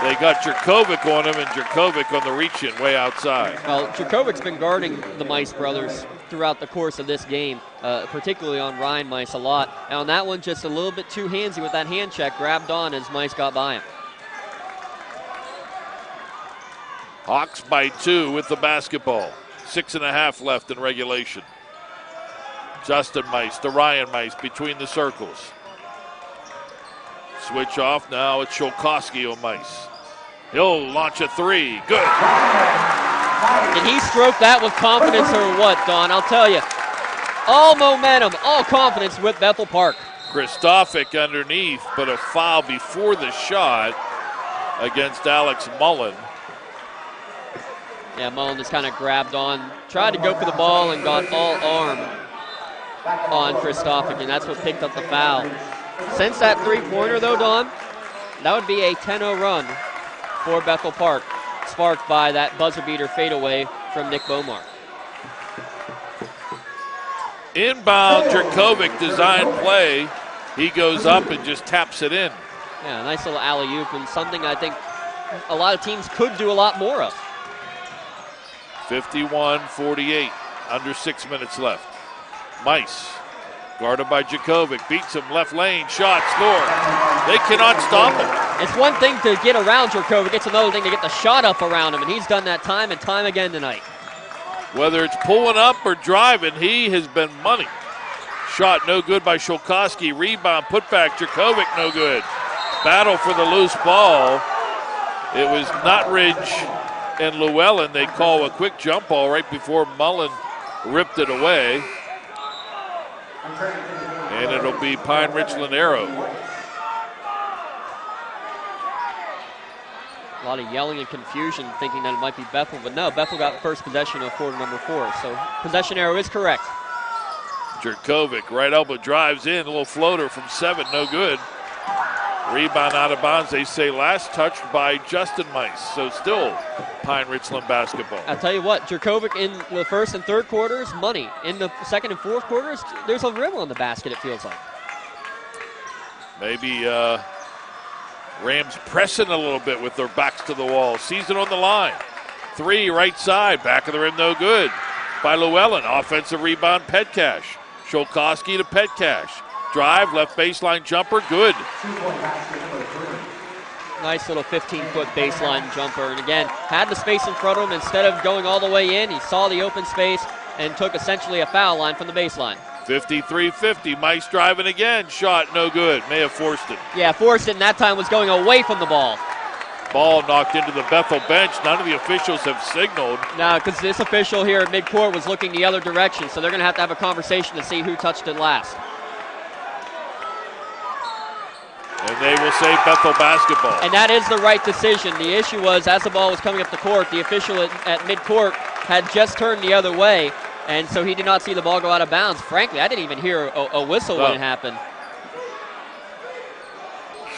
they got Jerkovic on him, and Jerkovic on the reach-in way outside. Well, Jerkovic's been guarding the Mice brothers throughout the course of this game, particularly on Ryan Mice a lot. And on that one, just a little bit too handsy with that hand check, grabbed on as Mice got by him. Hawks by 2 with the basketball. 6.5 left in regulation. Justin Mice to Ryan Mice between the circles. Switch off now. It's Shulkowski on Mice. He'll launch a 3. Good. Did he stroke that with confidence or what, Don? I'll tell you. All momentum, all confidence with Bethel Park. Christophic underneath, but a foul before the shot against Alex Mullen. Yeah, Mullen just kind of grabbed on, tried to go for the ball and got all arm on Christophic, and that's what picked up the foul. Since that three-pointer, though, Don, that would be a 10-0 run for Bethel Park, sparked by that buzzer-beater fadeaway from Nick Bomar. Inbound, Jerkovic design play. He goes up and just taps it in. Yeah, nice little alley-oop, and something I think a lot of teams could do a lot more of. 51-48, under 6 minutes left. Mice, guarded by Jerkovic, beats him, left lane, shot, score. They cannot stop him. It's one thing to get around Jerkovic, it's another thing to get the shot up around him, and he's done that time and time again tonight. Whether it's pulling up or driving, he has been money. Shot no good by Shulkowski, rebound, put back, Jerkovic no good. Battle for the loose ball. It was Notridge and Llewellyn. They call a quick jump ball right before Mullen ripped it away. And it'll be Pine-Richland arrow. A lot of yelling and confusion thinking that it might be Bethel, but no, Bethel got first possession of quarter number 4. So possession arrow is correct. Jerkovic, right elbow drives in, a little floater from 7, no good. Rebound out of bounds, they say last touched by Justin Mice. So still Pine-Richland basketball. I'll tell you what, Jerkovic in the first and third quarters, money. In the second and fourth quarters, there's a rim on the basket, it feels like. Maybe Rams pressing a little bit with their backs to the wall. Sees it on the line. 3 right side, back of the rim, no good. By Llewellyn, offensive rebound, Petcash. Shulkowski to Petcash. Drive, left baseline jumper, good. Nice little 15-foot baseline jumper. And again, had the space in front of him. Instead of going all the way in, he saw the open space and took essentially a foul line from the baseline. 53-50. Mike's driving again. Shot no good. May have forced it. Yeah, forced it, and that time was going away from the ball. Ball knocked into the Bethel bench. None of the officials have signaled. No, because this official here at midcourt was looking the other direction, so they're going to have a conversation to see who touched it last. And they will say Bethel basketball. And that is the right decision. The issue was, as the ball was coming up the court, the official at midcourt had just turned the other way, and so he did not see the ball go out of bounds. Frankly, I didn't even hear a whistle when it happened.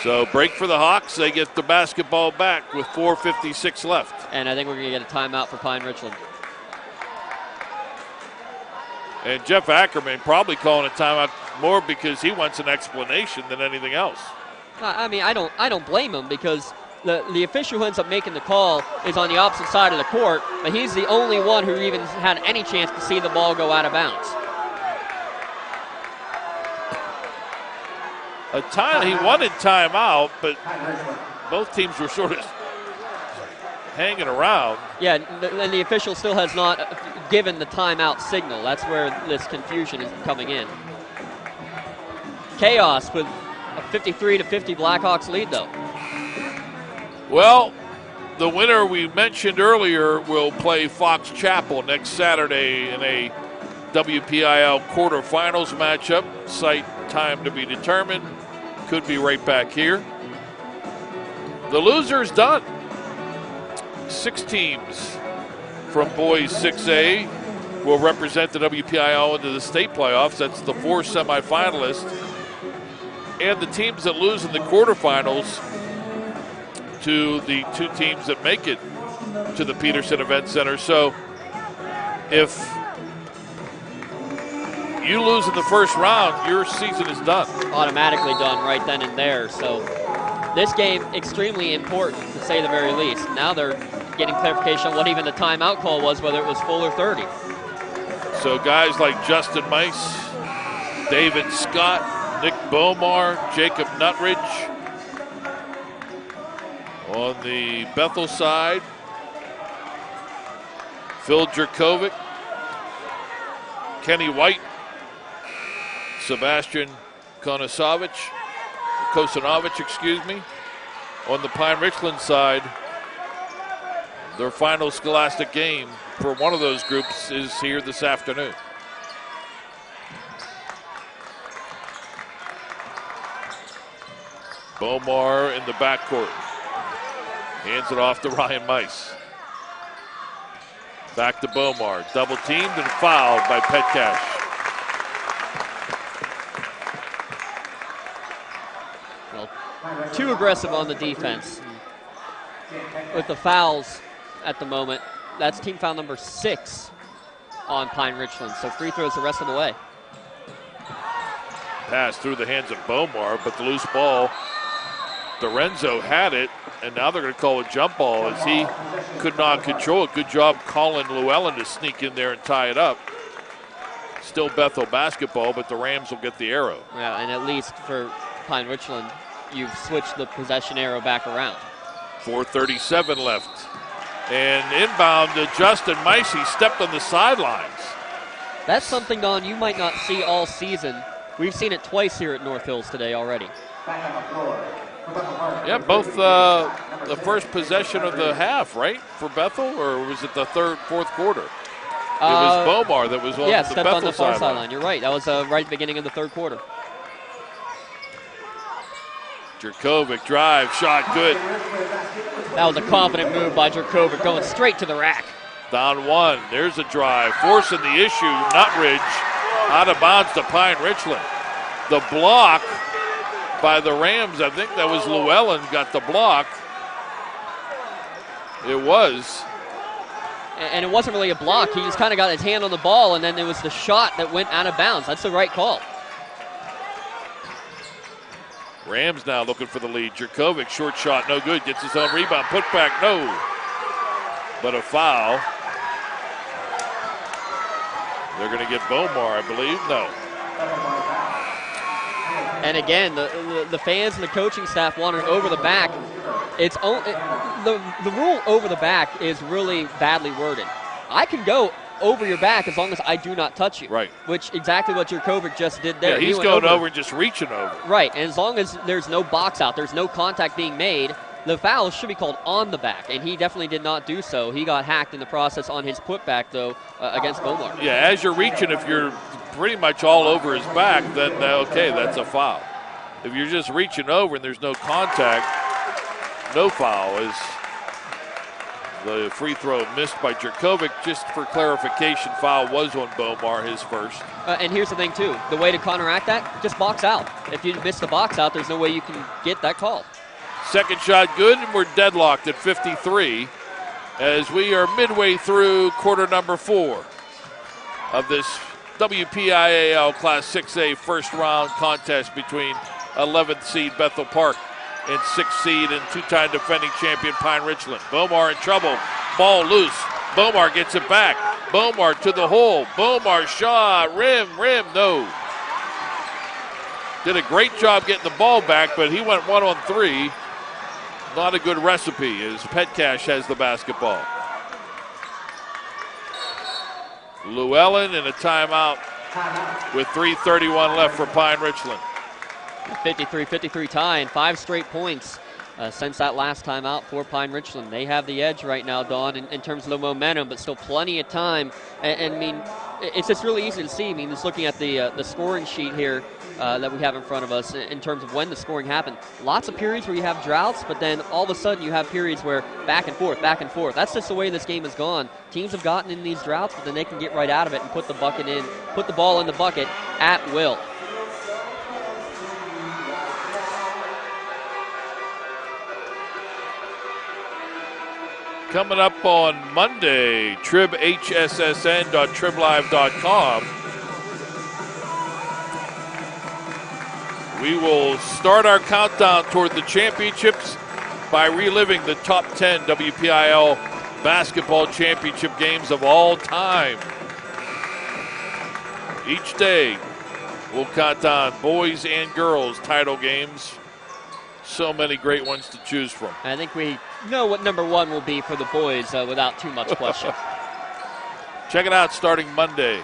So break for the Hawks. They get the basketball back with 4:56 left. And I think we're going to get a timeout for Pine-Richland. And Jeff Ackerman probably calling a timeout more because he wants an explanation than anything else. I mean, I don't blame him, because the official who ends up making the call is on the opposite side of the court, but he's the only one who even had any chance to see the ball go out of bounds. He wanted timeout, but both teams were sort of hanging around. Yeah, and the official still has not given the timeout signal. That's where this confusion is coming in. Chaos with a 53-50 Blackhawks lead, though. Well, the winner we mentioned earlier will play Fox Chapel next Saturday in a WPIAL quarterfinals matchup. Site time to be determined. Could be right back here. The loser's done. 6 teams from boys 6A will represent the WPIAL into the state playoffs. That's the 4 semifinalists. And the teams that lose in the quarterfinals to the 2 teams that make it to the Peterson Event Center. So if you lose in the first round, your season is done. Automatically done right then and there. So this game, extremely important, to say the very least. Now they're getting clarification on what even the timeout call was, whether it was full or 30. So guys like Justin Mice, David Scott, Nick Bomar, Jacob Nutridge. On the Bethel side, Phil Jerkovic, Kenny White, Sebastian Kosanovic, excuse me. On the Pine-Richland side, their final scholastic game for one of those groups is here this afternoon. Bomar in the backcourt. Hands it off to Ryan Mice. Back to Bomar. Double teamed and fouled by Petcash. Well, too aggressive on the defense. With the fouls at the moment, that's team foul number 6 on Pine-Richland. So free throws the rest of the way. Pass through the hands of Bomar, but the loose ball, Dorenzo had it, and now they're going to call a jump ball as he could not control it. Good job calling Llewellyn to sneak in there and tie it up. Still Bethel basketball, but the Rams will get the arrow. Yeah, and at least for Pine-Richland, you've switched the possession arrow back around. 4:37 left. And inbound to Justin Mice. He stepped on the sidelines. That's something, Don, you might not see all season. We've seen it twice here at North Hills today already. Yeah, both the first possession of the half, right, for Bethel, or was it the fourth quarter? It was Bomar that was on the stepped Bethel on the far sideline. sideline. You're right. That was right at the beginning of the third quarter. Jerkovic drive, shot good. That was a confident move by Jerkovic, going straight to the rack. Down 1. There's a drive, forcing the issue. Nutridge out of bounds to Pine-Richland. The block by the Rams, I think that was Llewellyn got the block. It was. And it wasn't really a block. He just kind of got his hand on the ball, and then there was the shot that went out of bounds. That's the right call. Rams now looking for the lead. Jerkovic, short shot, no good. Gets his own rebound. Put back, no. But a foul. They're going to get Bomar, I believe. No. And again, the fans and the coaching staff wanted over the back The rule over the back is really badly worded. I can go over your back as long as I do not touch you. Right. Which exactly what Jurkovic just did there. Yeah, he's going over and just reaching over. Right, and as long as there's no box out, there's no contact being made, the foul should be called on the back, and he definitely did not do so. He got hacked in the process on his putback, though, against Bomar. Yeah, as you're reaching, if you're pretty much all over his back, then okay, that's a foul. If you're just reaching over and there's no contact, no foul. Is the free throw missed by Jurkovic. Just for clarification, foul was on Bomar, his first. And here's the thing, too. The way to counteract that, just box out. If you miss the box out, there's no way you can get that call. Second shot good, and we're deadlocked at 53 as we are midway through quarter number 4 of this WPIAL Class 6A first round contest between 11th seed Bethel Park and 6th seed and two-time defending champion Pine-Richland. Bomar in trouble. Ball loose. Bomar gets it back. Bomar to the hole. Bomar shot. Rim, no. Did a great job getting the ball back, but he went 1 on 3. Not a good recipe as Petcash has the basketball. Llewellyn in a timeout with 3:31 left for Pine-Richland. 53-53 tie and 5 straight points since that last time out for Pine-Richland. They have the edge right now, Dawn, in terms of the momentum, but still plenty of time. And I mean, it's just really easy to see. I mean, just looking at the scoring sheet here that we have in front of us in terms of when the scoring happened. Lots of periods where you have droughts, but then all of a sudden you have periods where back and forth. That's just the way this game has gone. Teams have gotten in these droughts, but then they can get right out of it and put the ball in the bucket at will. Coming up on Monday, Trib, hssn.triblive.com. We will start our countdown toward the championships by reliving the top 10 WPIAL basketball championship games of all time. Each day, we'll count down boys and girls title games. So many great ones to choose from. I think we know what number 1 will be for the boys without too much question. Check it out starting Monday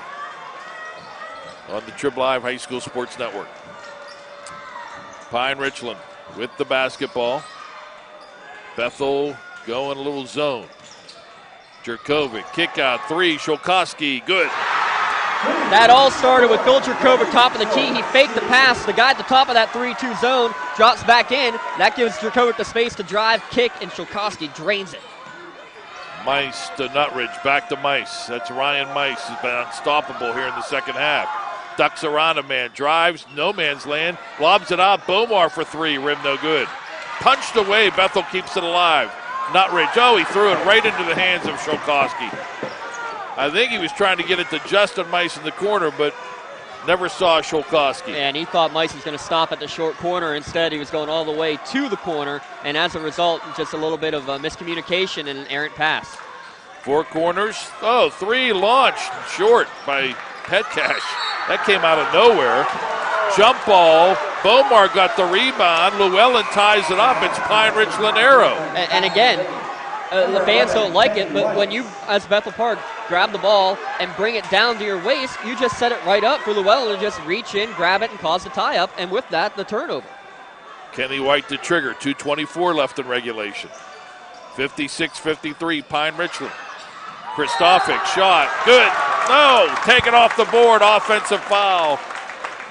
on the Trib Live High School Sports Network. Pine-Richland with the basketball. Bethel going a little zone. Jurkovic, kick out 3, Shulkowski, good. That all started with Phil Jurkovic, top of the key. He faked the pass. The guy at the top of that 3-2 zone drops back in. That gives Jurkovic the space to drive, kick, and Shulkowski drains it. Mice to Nutridge, back to Mice. That's Ryan Mice, who's been unstoppable here in the second half. Ducks around a man, drives, no man's land, lobs it out. Bomar for 3, rim no good. Punched away, Bethel keeps it alive. Nutridge, he threw it right into the hands of Shulkowski. I think he was trying to get it to Justin Mice in the corner, but never saw Shulkowski. And he thought Mice was going to stop at the short corner. Instead, he was going all the way to the corner, and as a result, just a little bit of miscommunication and an errant pass. 4 corners. 3 launched short by Petcash. That came out of nowhere. Jump ball. Bomar got the rebound. Llewellyn ties it up. It's Pine-Richland arrow. And again, the fans don't like it, but when you, as Bethel Park, grab the ball and bring it down to your waist, you just set it right up for Llewellyn to just reach in, grab it, and cause the tie-up, and with that, the turnover. Kenny White to trigger. 2:24 left in regulation. 56-53, Pine-Richland. Christophic shot, good. No, taken off the board, offensive foul.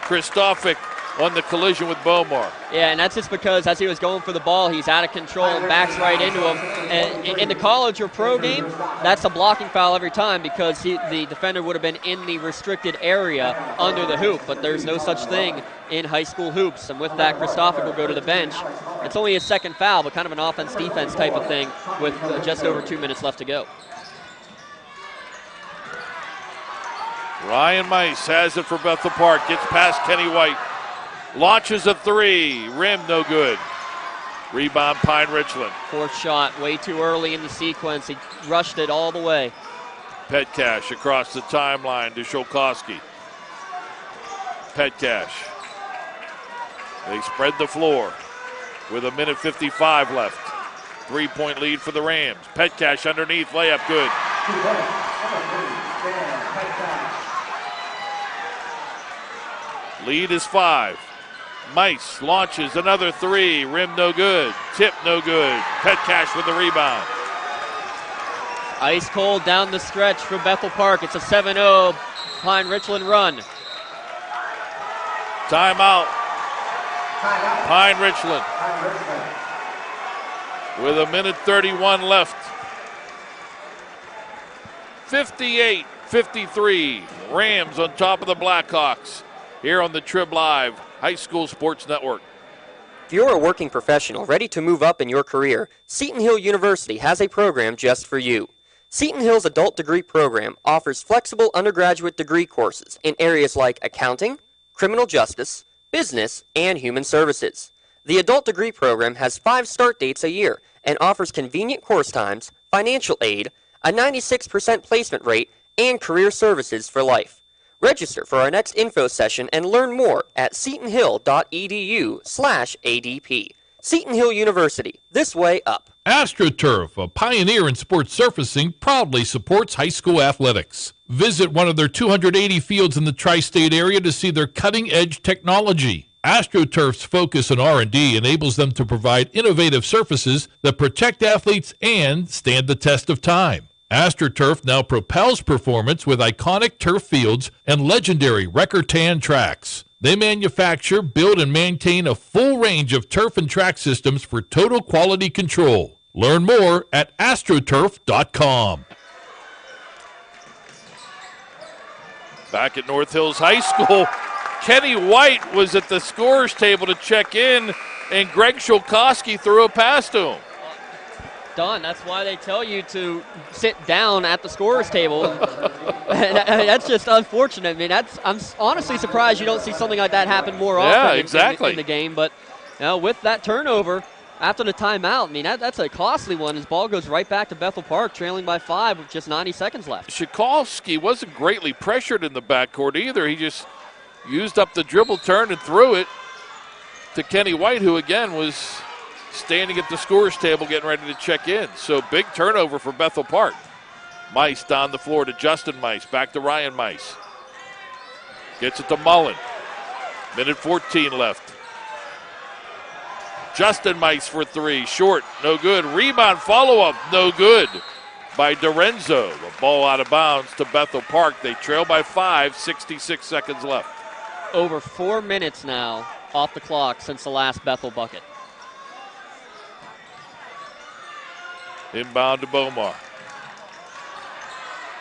Christophic on the collision with Bomar. Yeah, and that's just because as he was going for the ball, he's out of control and backs right into him. And in the college or pro game, that's a blocking foul every time because the defender would have been in the restricted area under the hoop, but there's no such thing in high school hoops. And with that, Christophic will go to the bench. It's only his second foul, but kind of an offense-defense type of thing with just over 2 minutes left to go. Ryan Mice has it for Bethel Park, gets past Kenny White. Launches a 3, rim no good. Rebound Pine-Richland. 4th shot, way too early in the sequence. He rushed it all the way. Petcash across the timeline to Shulkowski. Petcash. They spread the floor with 1:55 left. 3-point lead for the Rams. Petcash underneath, layup good. Lead is 5. Mice launches another 3. Rim no good. Tip no good. Petcash with the rebound. Ice cold down the stretch for Bethel Park. It's a 7-0 Pine-Richland run. Timeout. Pine-Richland. With 1:31 left. 58-53. Rams on top of the Blackhawks here on the Trib Live High School Sports Network. If you're a working professional ready to move up in your career, Seton Hill University has a program just for you. Seton Hill's adult degree program offers flexible undergraduate degree courses in areas like accounting, criminal justice, business, and human services. The adult degree program has 5 start dates a year and offers convenient course times, financial aid, a 96% placement rate, and career services for life. Register for our next info session and learn more at setonhill.edu/ADP. Seton Hill University, this way up. AstroTurf, a pioneer in sports surfacing, proudly supports high school athletics. Visit one of their 280 fields in the tri-state area to see their cutting-edge technology. AstroTurf's focus on R&D enables them to provide innovative surfaces that protect athletes and stand the test of time. AstroTurf now propels performance with iconic turf fields and legendary Recor-Tan tracks. They manufacture, build, and maintain a full range of turf and track systems for total quality control. Learn more at astroturf.com. Back at North Hills High School, Kenny White was at the scorer's table to check in, and Greg Shulkowski threw a pass to him. Don, that's why they tell you to sit down at the scorer's table. That's just unfortunate. I mean, I'm honestly surprised you don't see something like that happen more often in the game. But with that turnover after the timeout, I mean, that's a costly one. His ball goes right back to Bethel Park, trailing by 5 with just 90 seconds left. Shulkowski wasn't greatly pressured in the backcourt either. He just used up the dribble turn and threw it to Kenny White, who again was standing at the scorer's table getting ready to check in. So big turnover for Bethel Park. Mice down the floor to Justin Mice. Back to Ryan Mice. Gets it to Mullen. 1:14 left. Justin Mice for 3. Short. No good. Rebound follow-up. No good by Dorenzo. The ball out of bounds to Bethel Park. They trail by 5. 66 seconds left. Over 4 minutes now off the clock since the last Bethel bucket. Inbound to Bomar.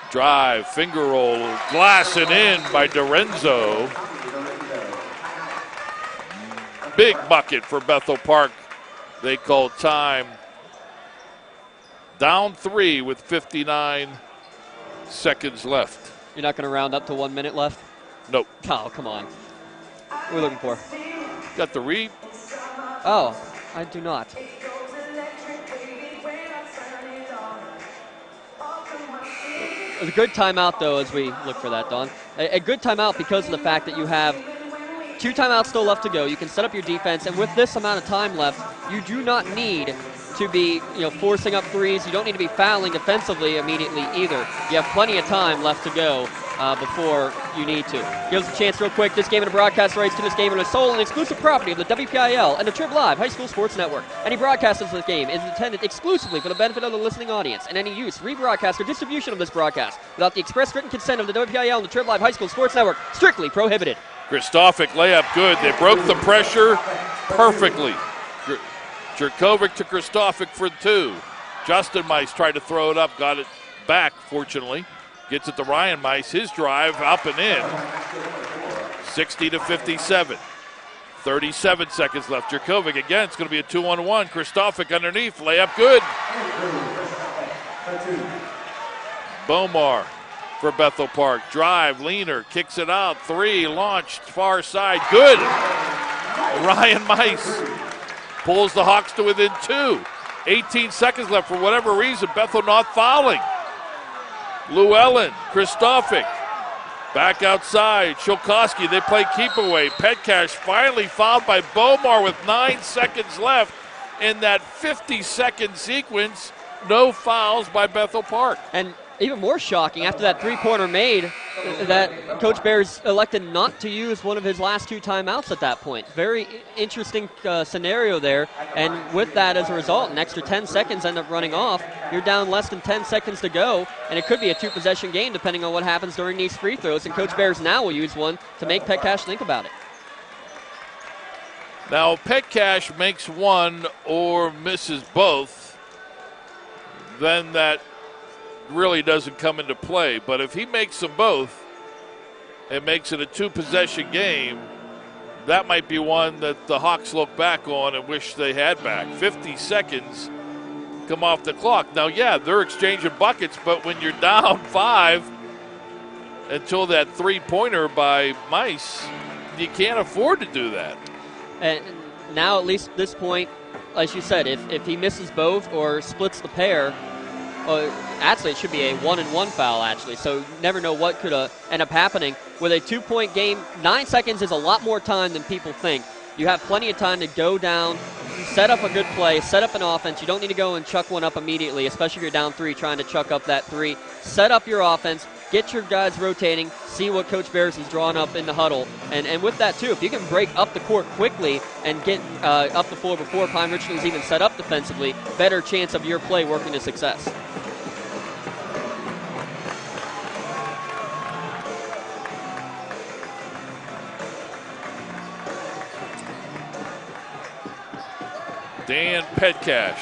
Drive, finger roll, glass and in by Dorenzo. Big bucket for Bethel Park. They call time. Down 3 with 59 seconds left. You're not going to round up to 1 minute left? Nope. Oh, come on. What are we looking for? Got the read? Oh, I do not. A good timeout, though, as we look for that, Don. A good timeout because of the fact that you have 2 timeouts still left to go. You can set up your defense, and with this amount of time left, you do not need to be forcing up threes. You don't need to be fouling defensively immediately either. You have plenty of time left to go before you need to. Give us a chance real quick. This game and the broadcast rights to this game are the sole and exclusive property of the WPIAL and the Trib Live High School Sports Network. Any broadcast of this game is intended exclusively for the benefit of the listening audience, and any use, rebroadcast, or distribution of this broadcast without the express written consent of the WPIAL and the Trib Live High School Sports Network strictly prohibited. Christophic layup good. They broke the pressure perfectly. Jerkovic to Christophic for 2. Justin Mice tried to throw it up, got it back, fortunately. Gets it to Ryan Mice. His drive up and in. 60-57. 37 seconds left. Jerkovic again. It's going to be a 2-on-1. Christophic underneath. Layup good. Bomar for Bethel Park. Drive. Leaner. Kicks it out. 3. Launched. Far side. Good. Ryan Mice pulls the Hawks to within 2. 18 seconds left. For whatever reason, Bethel not fouling. Llewellyn, Christophic, back outside. Shulkowski, they play keep away. Petcash finally fouled by Bomar with 9 seconds left. in that 50-second sequence, no fouls by Bethel Park. And even more shocking, after that three-pointer made, that Coach Bears elected not to use one of his last 2 timeouts at that point. Very interesting scenario there. And with that, as a result, an extra 10 seconds end up running off. You're down less than 10 seconds to go, and it could be a 2-possession game depending on what happens during these free throws. And Coach Bears now will use one to make Petcash think about it. Now, if Petcash makes one or misses both, then that really doesn't come into play. But if he makes them both and makes it a 2-possession game, that might be one that the Hawks look back on and wish they had back. 50 seconds come off the clock. Now, yeah, they're exchanging buckets, but when you're down 5 until that three-pointer by Mice, you can't afford to do that. And now, at least at this point, as you said, if he misses both or splits the pair, actually, it should be a 1-and-1 foul, actually. So you never know what could end up happening. With a 2-point game, 9 seconds is a lot more time than people think. You have plenty of time to go down, set up a good play, set up an offense. You don't need to go and chuck one up immediately, especially if you're down 3 trying to chuck up that 3. Set up your offense, get your guys rotating, see what Coach Bears has drawn up in the huddle. And with that, too, if you can break up the court quickly and get up the floor before Pine-Richland is even set up defensively, better chance of your play working to success. Dan Petcash,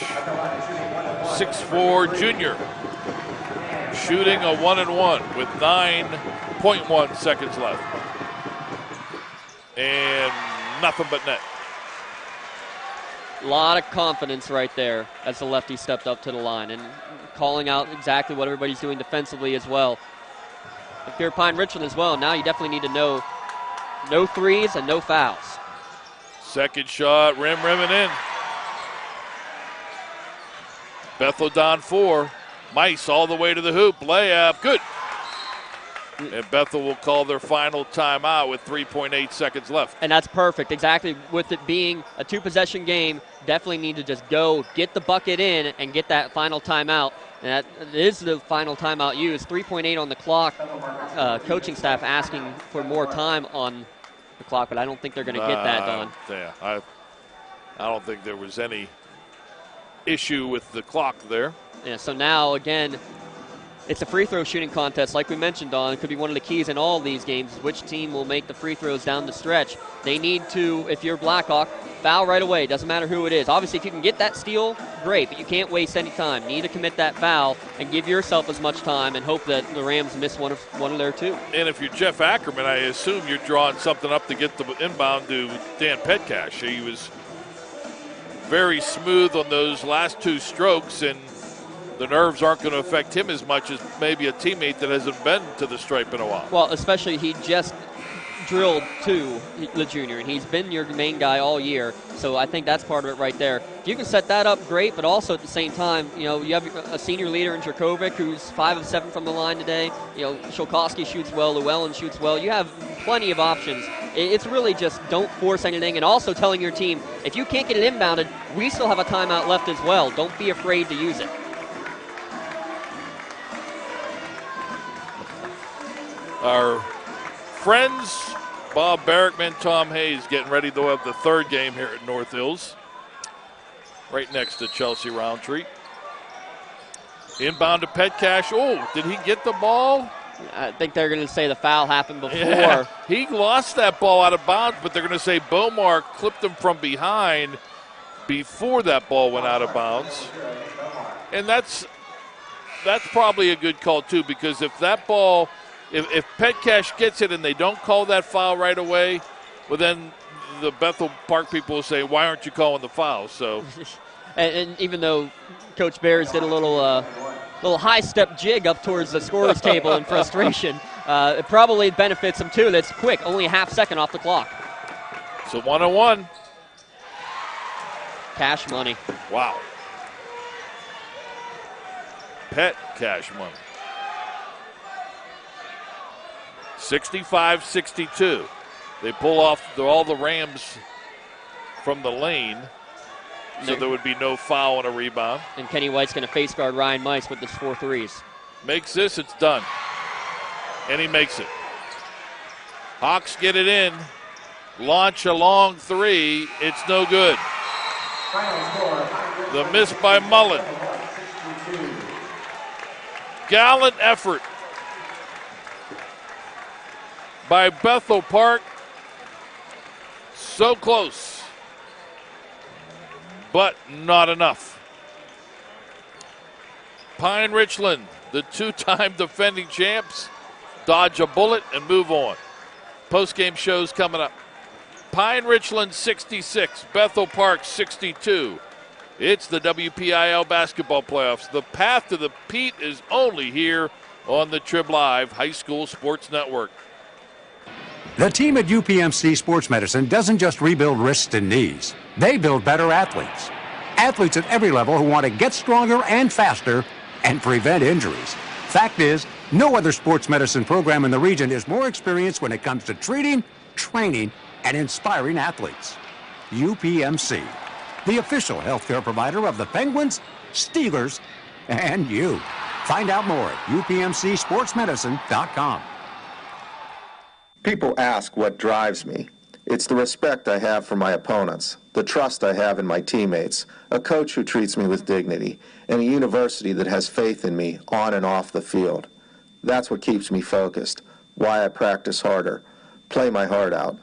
6'4" junior, shooting a 1-and-1 with 9.1 seconds left. And nothing but net. A lot of confidence right there as the lefty stepped up to the line and calling out exactly what everybody's doing defensively as well. If you're Pine-Richland as well, now you definitely need to know no threes and no fouls. Second shot, rim and in. Bethel down 4. Mice all the way to the hoop. Layup, good. And Bethel will call their final timeout with 3.8 seconds left. And that's perfect. Exactly. With it being a 2-possession game, definitely need to just go, get the bucket in, and get that final timeout. And that is the final timeout used. 3.8 on the clock. Coaching staff asking for more time on the clock, but I don't think they're going to get that done. Yeah, I don't think there was any issue with the clock there. Yeah, so now, again, it's a free throw shooting contest. Like we mentioned, Don, it could be one of the keys in all of these games, which team will make the free throws down the stretch. They need to, if you're Blackhawk, foul right away. Doesn't matter who it is. Obviously, if you can get that steal, great, but you can't waste any time. You need to commit that foul and give yourself as much time and hope that the Rams miss one of their 2. And if you're Jeff Ackerman, I assume you're drawing something up to get the inbound to Dan Petcash. He was very smooth on those last 2 strokes, and the nerves aren't going to affect him as much as maybe a teammate that hasn't been to the stripe in a while. Well, especially he just drilled to the junior, and he's been your main guy all year, so I think that's part of it right there. If you can set that up, great, but also at the same time, you know, you have a senior leader in Jerkovic who's 5 of 7 from the line today. You know, Shulkowski shoots well, Llewellyn shoots well. You have plenty of options. It's really just don't force anything, and also telling your team, if you can't get it inbounded, we still have a timeout left as well. Don't be afraid to use it. Our friends, Bob Barrickman, Tom Hayes, getting ready to have the 3rd game here at North Hills, right next to Chelsea Roundtree. Inbound to Petcash. Oh, did he get the ball? I think they're going to say the foul happened before. Yeah, he lost that ball out of bounds, but they're going to say Bomar clipped him from behind before that ball went out of bounds. And that's probably a good call, too, because if that ball, if Petcash gets it and they don't call that foul right away, well, then the Bethel Park people will say, why aren't you calling the foul? So, and even though Coach Bears did a little high-step jig up towards the scorer's table in frustration, it probably benefits him, too. That's quick, only a half second off the clock. So 1-on-1. Cash money. Wow. Pet cash money. 65-62. They pull off all the Rams from the lane. so there would be no foul on a rebound. And Kenny White's going to face guard Ryan Mice with his 4 threes. Makes this, it's done. And he makes it. Hawks get it in. Launch a long 3. It's no good. The miss by Mullen. Gallant effort by Bethel Park. So close, but not enough. Pine-Richland, the 2-time defending champs, dodge a bullet and move on. Postgame shows coming up. Pine-Richland 66, Bethel Park 62. It's the WPIAL basketball playoffs. The path to the Pete is only here on the Trib Live High School Sports Network. The team at UPMC Sports Medicine doesn't just rebuild wrists and knees. They build better athletes. Athletes at every level who want to get stronger and faster and prevent injuries. Fact is, no other sports medicine program in the region is more experienced when it comes to treating, training, and inspiring athletes. UPMC, the official healthcare provider of the Penguins, Steelers, and you. Find out more at upmcsportsmedicine.com. People ask what drives me. It's the respect I have for my opponents, the trust I have in my teammates, a coach who treats me with dignity, and a university that has faith in me on and off the field. That's what keeps me focused, why I practice harder, play my heart out.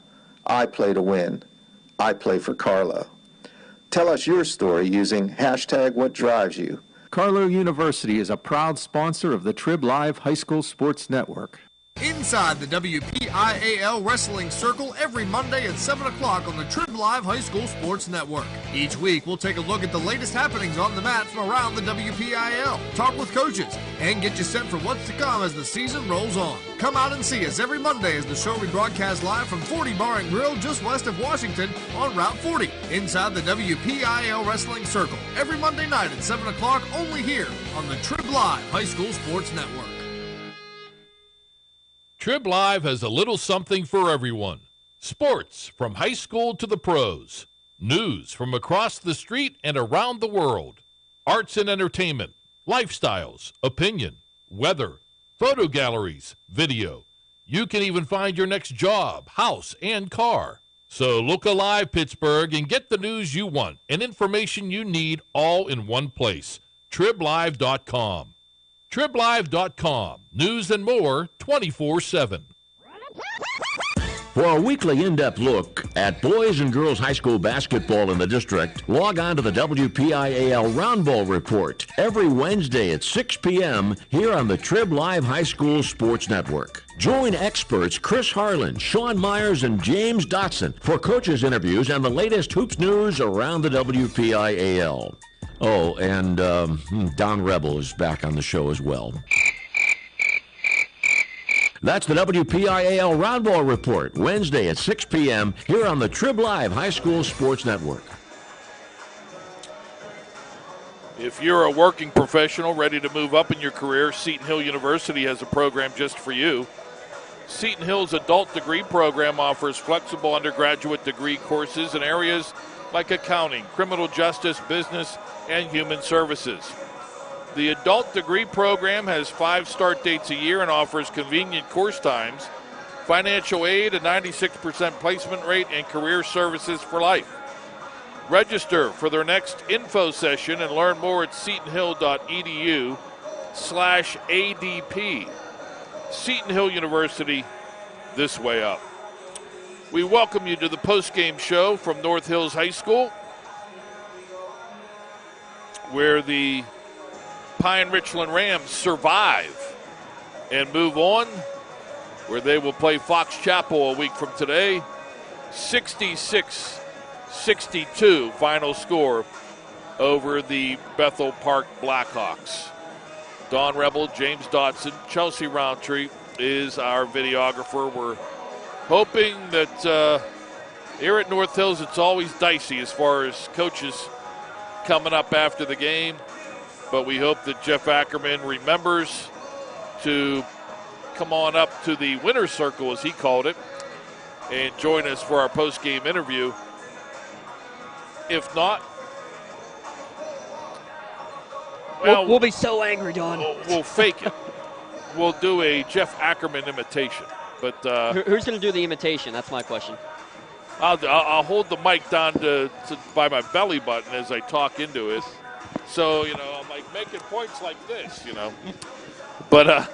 I play to win. I play for Carlo. Tell us your story using #WhatDrivesYou. Carlo University is a proud sponsor of the Trib Live High School Sports Network. Inside the WPIAL Wrestling Circle every Monday at 7 o'clock on the Trib Live High School Sports Network. Each week, we'll take a look at the latest happenings on the mat from around the WPIAL, talk with coaches, and get you set for what's to come as the season rolls on. Come out and see us every Monday as the show rebroadcasts live from 40 Bar and Grill just west of Washington on Route 40. Inside the WPIAL Wrestling Circle every Monday night at 7 o'clock only here on the Trib Live High School Sports Network. Trib Live has a little something for everyone. Sports from high school to the pros. News from across the street and around the world. Arts and entertainment, lifestyles, opinion, weather, photo galleries, video. You can even find your next job, house, and car. So look alive, Pittsburgh, and get the news you want and information you need all in one place. TribLive.com. TribLive.com. News and more 24/7. For a weekly in-depth look at boys and girls high school basketball in the district, log on to the WPIAL Round Ball Report every Wednesday at 6 p.m. here on the Trib Live High School Sports Network. Join experts Chris Harlan, Sean Myers, and James Dotson for coaches' interviews and the latest hoops news around the WPIAL. Oh, and Don Rebel is back on the show as well. That's the WPIAL Roundball Report, Wednesday at 6 p.m. here on the Trib Live High School Sports Network. If you're a working professional ready to move up in your career, Seton Hill University has a program just for you. Seton Hill's adult degree program offers flexible undergraduate degree courses in areas like accounting, criminal justice, business, and human services. The adult degree program has 5 start dates a year and offers convenient course times, financial aid, a 96% placement rate, and career services for life. Register for their next info session and learn more at setonhill.edu/ADP. Seton Hill University, this way up. We welcome you to the postgame show from North Hills High School, where the Pine-Richland Rams survive and move on, where they will play Fox Chapel a week from today. 66-62 final score over the Bethel Park Blackhawks. Don Rebel, James Dotson, Chelsea Roundtree is our videographer. We're hoping that here at North Hills it's always dicey as far as coaches coming up after the game, but we hope that Jeff Ackerman remembers to come on up to the winner's circle, as he called it, and join us for our post-game interview. If not, Well, we'll be so angry, Don. We'll fake it. We'll do a Jeff Ackerman imitation. But who's going to do the imitation? That's my question. I'll hold the mic down by my belly button as I talk into it. So, I'm like making points like this, But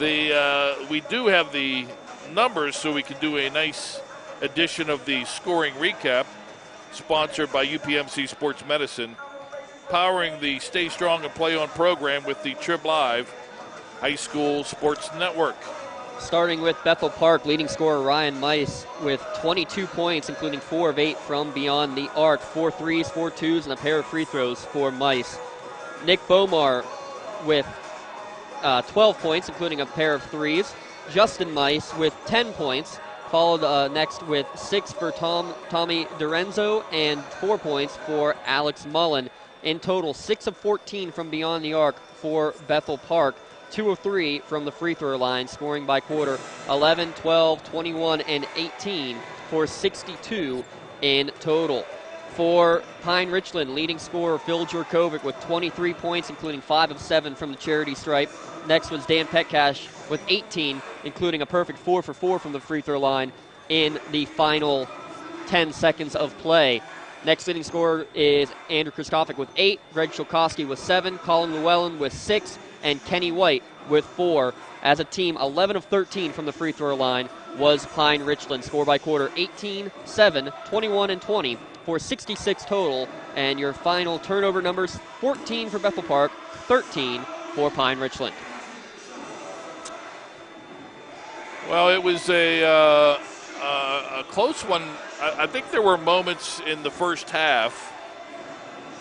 we do have the numbers, so we can do a nice edition of the scoring recap, sponsored by UPMC Sports Medicine, powering the Stay Strong and Play On program with the Trib Live High School Sports Network. Starting with Bethel Park, leading scorer Ryan Mice with 22 points, including 4 of 8 from beyond the arc, 4 threes, 4 twos, and a pair of free throws for Mice. Nick Bomar with 12 points, including a pair of threes. Justin Mice with 10 points, followed next with 6 for Tommy Dorenzo and 4 points for Alex Mullen. In total, 6 of 14 from beyond the arc for Bethel Park. 2 of 3 from the free throw line, scoring by quarter 11, 12, 21, and 18 for 62 in total. For Pine-Richland, leading scorer Phil Jurkovic with 23 points, including 5 of 7 from the charity stripe. Next was Dan Petcash with 18, including a perfect 4 for 4 from the free throw line in the final 10 seconds of play. Next leading scorer is Andrew Kriskovic with 8, Greg Shulkowski with 7, Colin Llewellyn with 6, and Kenny White with 4. As a team, 11 of 13 from the free throw line was Pine-Richland. Score by quarter 18, 7, 21, and 20 for 66 total. And your final turnover numbers, 14 for Bethel Park, 13 for Pine-Richland. Well, it was a close one. I think there were moments in the first half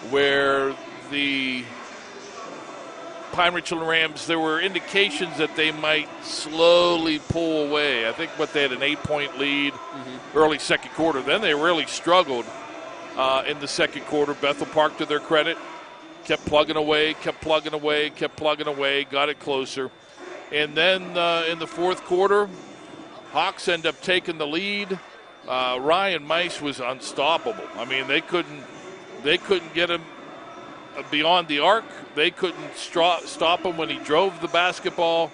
where the Pine-Richland Rams, there were indications that they might slowly pull away. I think they had an 8-point lead early second quarter. Then they really struggled in the second quarter. Bethel Park, to their credit, kept plugging away, got it closer. And then in the fourth quarter, Hawks end up taking the lead. Ryan Mice was unstoppable. I mean, they couldn't get him beyond the arc. They couldn't stop him when he drove the basketball.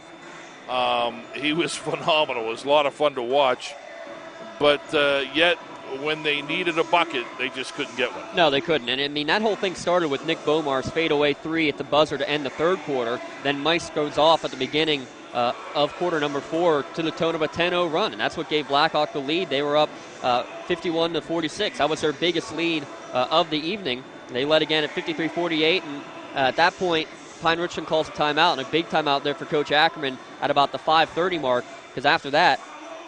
He was phenomenal. It was a lot of fun to watch. But yet, when they needed a bucket, they just couldn't get one. No, they couldn't. And, I mean, that whole thing started with Nick Bomar's fadeaway 3 at the buzzer to end the third quarter. Then Mice goes off at the beginning of quarter number 4 to the tone of a 10-0 run. And that's what gave Blackhawk the lead. They were up 51-46. That was their biggest lead of the evening. They led again at 53-48, and at that point, Pine-Richland calls a timeout, and a big timeout there for Coach Ackerman at about the 5:30 mark, because after that,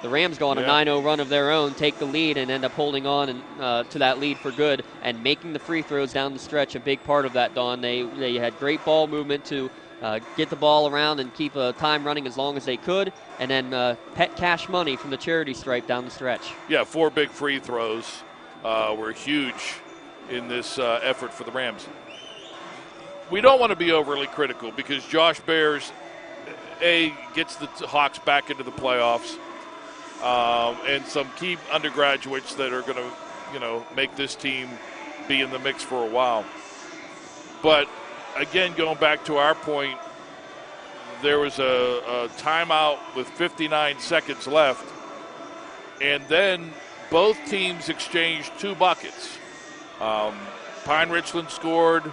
the Rams go on a 9-0 run of their own, take the lead, and end up holding on to that lead for good, and making the free throws down the stretch a big part of that, Don. They had great ball movement to get the ball around and keep time running as long as they could, and then pet cash money from the charity stripe down the stretch. Yeah, 4 big free throws were huge in this effort for the Rams. We don't want to be overly critical because Josh Bears, gets the Hawks back into the playoffs, and some key undergraduates that are going to, make this team be in the mix for a while. But again, going back to our point, there was a timeout with 59 seconds left, and then both teams exchanged 2 buckets. Pine-Richland scored,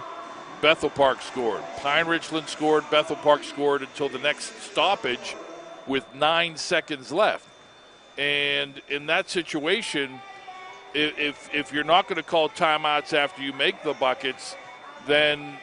Bethel Park scored. Pine-Richland scored, Bethel Park scored until the next stoppage with 9 seconds left. And in that situation, if you're not going to call timeouts after you make the buckets, then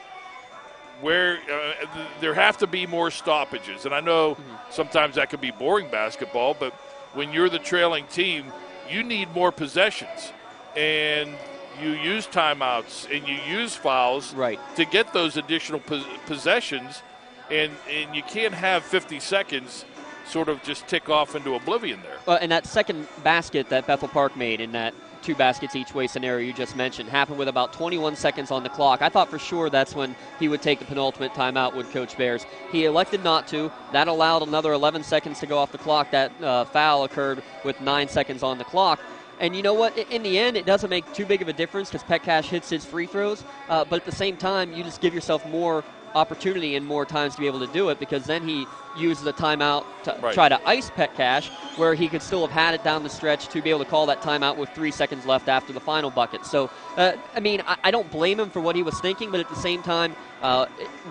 there have to be more stoppages. And I know sometimes that can be boring basketball, but when you're the trailing team, you need more possessions. And you use timeouts and you use fouls to get those additional possessions, and you can't have 50 seconds sort of just tick off into oblivion there. And that second basket that Bethel Park made in that 2 baskets each way scenario you just mentioned happened with about 21 seconds on the clock. I thought for sure that's when he would take the penultimate timeout, would Coach Bears. He elected not to. That allowed another 11 seconds to go off the clock. That foul occurred with 9 seconds on the clock. And you know what? In the end, it doesn't make too big of a difference because Petcash hits his free throws. But at the same time, you just give yourself more opportunity and more times to be able to do it, because then he uses a timeout to try to ice Petcash, where he could still have had it down the stretch to be able to call that timeout with 3 seconds left after the final bucket. So, I don't blame him for what he was thinking, but at the same time,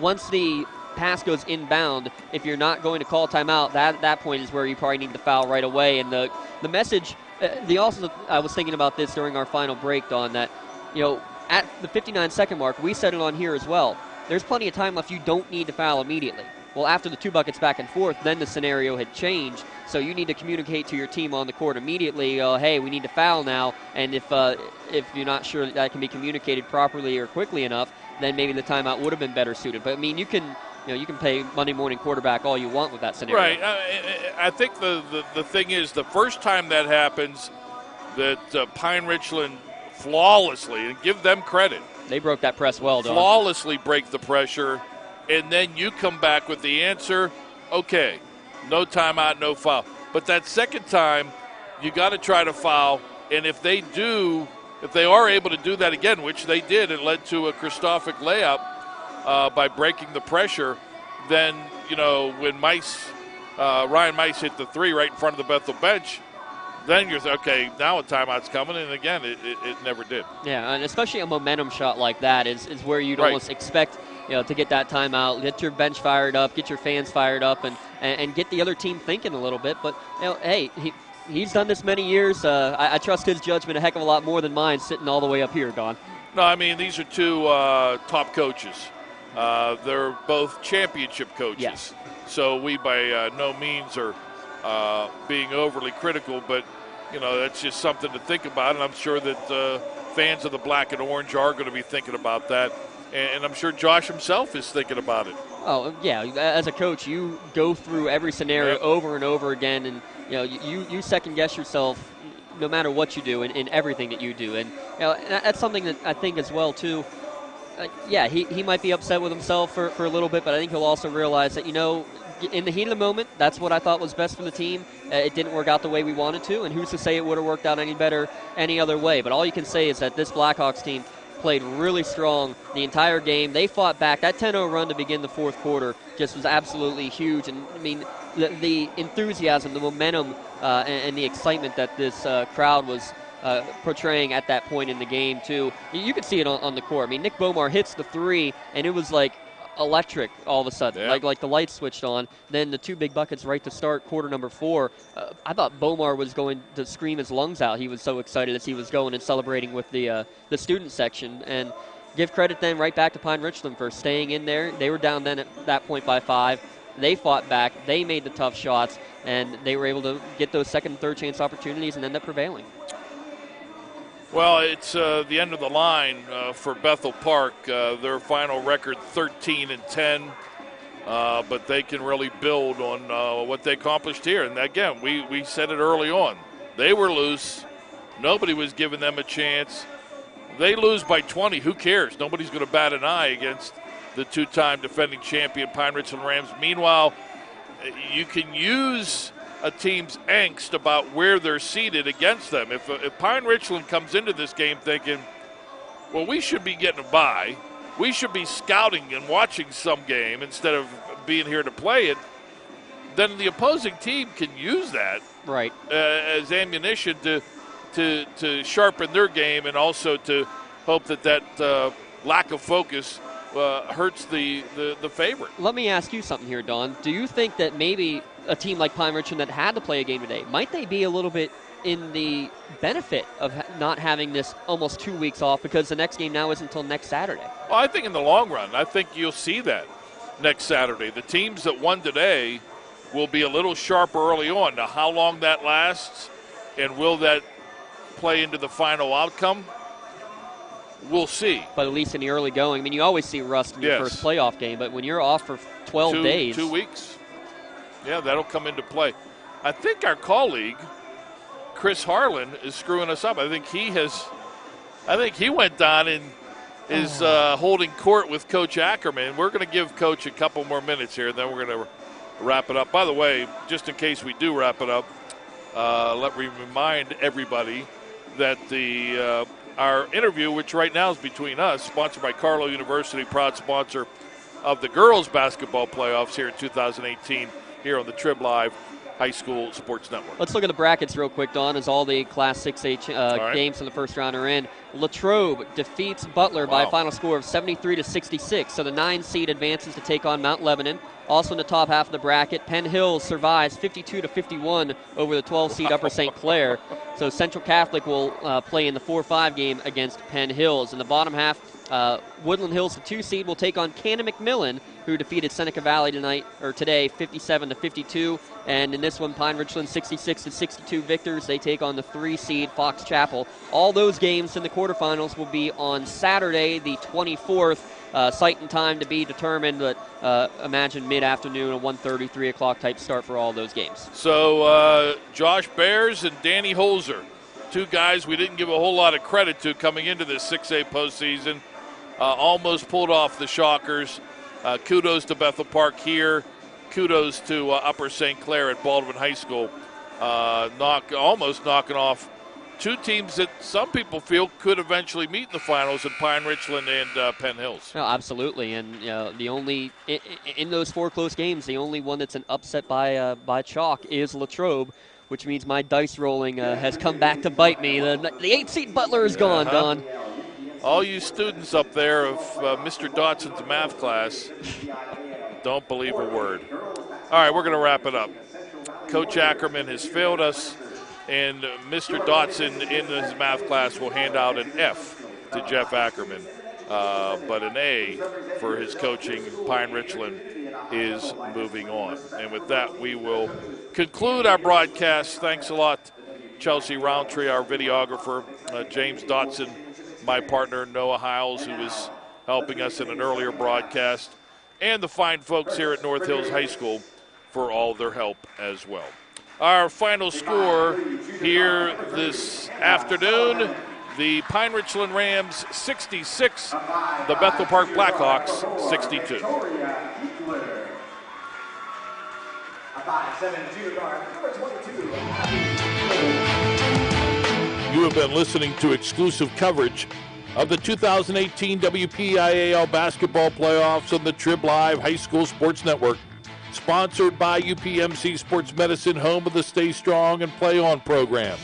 once the pass goes inbound, if you're not going to call timeout, that point is where you probably need to foul right away. And the message, I was thinking about this during our final break, Don, that, at the 59-second mark, we said it on here as well, there's plenty of time left. You don't need to foul immediately. Well, after the 2 buckets back and forth, then the scenario had changed. So you need to communicate to your team on the court immediately, hey, we need to foul now. And if you're not sure that can be communicated properly or quickly enough, then maybe the timeout would have been better suited. But, you can play Monday morning quarterback all you want with that scenario. Right. I think the thing is, the first time that happens, that Pine-Richland flawlessly, and give them credit, they broke that press well, Don. Flawlessly break the pressure, and then you come back with the answer, okay, no timeout, no foul. But that second time, you got to try to foul, and if they are able to do that again, which they did, it led to a Christophic layup by breaking the pressure, then, when Ryan Mice hit the 3 right in front of the Bethel bench, then you're okay, now a timeout's coming, and again, it never did. Yeah, and especially a momentum shot like that is where you'd almost expect, to get that timeout, get your bench fired up, get your fans fired up, and get the other team thinking a little bit. But, hey, he's done this many years. I trust his judgment a heck of a lot more than mine sitting all the way up here, Don. No, these are 2 top coaches. They're both championship coaches. Yes. So we by no means are being overly critical, but that's just something to think about, and I'm sure that fans of the black and orange are going to be thinking about that, and I'm sure Josh himself is thinking about it. Oh, yeah. As a coach, you go through every scenario over and over again, and you second-guess yourself no matter what you do in everything that you do. And that's something that I think as well, too. He might be upset with himself for a little bit, but I think he'll also realize that, in the heat of the moment, that's what I thought was best for the team. It didn't work out the way we wanted to, and who's to say it would have worked out any better any other way. But all you can say is that this Blackhawks team played really strong the entire game. They fought back. That 10-0 run to begin the fourth quarter just was absolutely huge. And, the enthusiasm, the momentum, and the excitement that this crowd was portraying at that point in the game, too. You could see it on the court. Nick Bomar hits the 3, and it was like electric all of a sudden, like the lights switched on. Then the 2 big buckets right to start quarter number 4. I thought Bomar was going to scream his lungs out. He was so excited as he was going and celebrating with the student section. And give credit then right back to Pine-Richland for staying in there. They were down then at that point by 5. They fought back. They made the tough shots, and they were able to get those second and third chance opportunities and end up prevailing. Well, it's the end of the line for Bethel Park. Their final record 13-10, but they can really build on what they accomplished here. And again, we said it early on. They were loose. Nobody was giving them a chance. They lose by 20. Who cares? Nobody's going to bat an eye against the 2-time defending champion Pine-Richland Rams. Meanwhile, you can use a team's angst about where they're seated against them. If Pine-Richland comes into this game thinking, well, we should be getting a bye, we should be scouting and watching some game instead of being here to play it, then the opposing team can use that as ammunition to sharpen their game, and also to hope that lack of focus hurts the favorite. Let me ask you something here, Don. Do you think that maybe a team like Pine-Richland that had to play a game today, might they be a little bit in the benefit of not having this almost 2 weeks off, because the next game now isn't until next Saturday? Well, I think in the long run, I think you'll see that next Saturday. The teams that won today will be a little sharper early on. Now, how long that lasts and will that play into the final outcome, we'll see. But at least in the early going, you always see rust in your first playoff game, but when you're off for 12 days. 2 weeks. Yeah, that'll come into play. I think our colleague, Chris Harlan, is screwing us up. I think he went down and is holding court with Coach Ackerman. We're going to give Coach a couple more minutes here, and then we're going to wrap it up. By the way, just in case we do wrap it up, let me remind everybody that our interview, which right now is between us, sponsored by Carlow University, proud sponsor of the girls basketball playoffs here in 2018 here on the Trib Live High School Sports Network. Let's look at the brackets real quick, Don, as all the Class 6A games in the first round are in. Latrobe defeats Butler by a final score of 73-66, so the 9 seed advances to take on Mount Lebanon. Also in the top half of the bracket, Penn Hills survives 52-51 over the 12 seed Upper St. Clair. So Central Catholic will play in the 4-5 game against Penn Hills. In the bottom half, Woodland Hills, the 2 seed, will take on Cannon McMillan, who defeated Seneca Valley today 57-52. And in this one, Pine-Richland 66-62 victors. They take on the 3 seed Fox Chapel. All those games in the quarterfinals will be on Saturday, the 24th. Site and time to be determined, but imagine mid-afternoon, a 1:30, 3 o'clock type start for all those games. So Josh Bears and Danny Holzer, 2 guys we didn't give a whole lot of credit to coming into this 6A postseason, almost pulled off the Shockers. Kudos to Bethel Park here. Kudos to Upper St. Clair at Baldwin High School, almost knocking off 2 teams that some people feel could eventually meet in the finals in Pine-Richland and Penn Hills. No, absolutely, and the only in those 4 close games, the only one that's an upset by chalk is Latrobe, which means my dice rolling has come back to bite me. The 8 seed Butler is gone, Don. All you students up there of Mr. Dotson's math class, don't believe a word. All right, we're going to wrap it up. Coach Ackerman has failed us. And Mr. Dotson in his math class will hand out an F to Jeff Ackerman, but an A for his coaching. Pine-Richland is moving on. And with that, we will conclude our broadcast. Thanks a lot, Chelsea Roundtree, our videographer, James Dotson, my partner, Noah Hiles, who was helping us in an earlier broadcast, and the fine folks here at North Hills High School for all their help as well. Our final score here this afternoon, the Pine-Richland Rams 66, the Bethel Park Blackhawks 62. You have been listening to exclusive coverage of the 2018 WPIAL basketball playoffs on the Trib Live High School Sports Network. Sponsored by UPMC Sports Medicine, home of the Stay Strong and Play On program.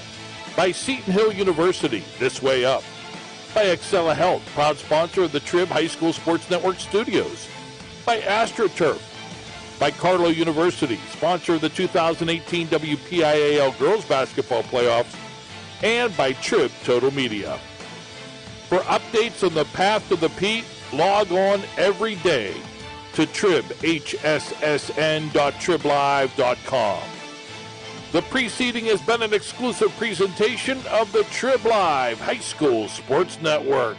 By Seton Hill University, This Way Up. By Excella Health, proud sponsor of the Trib High School Sports Network studios. By AstroTurf. By Carlow University, sponsor of the 2018 WPIAL Girls Basketball Playoffs. And by Trib Total Media. For updates on the path to the Pete, log on every day to tribhssn.triblive.com. The preceding has been an exclusive presentation of the Trib Live High School Sports Network.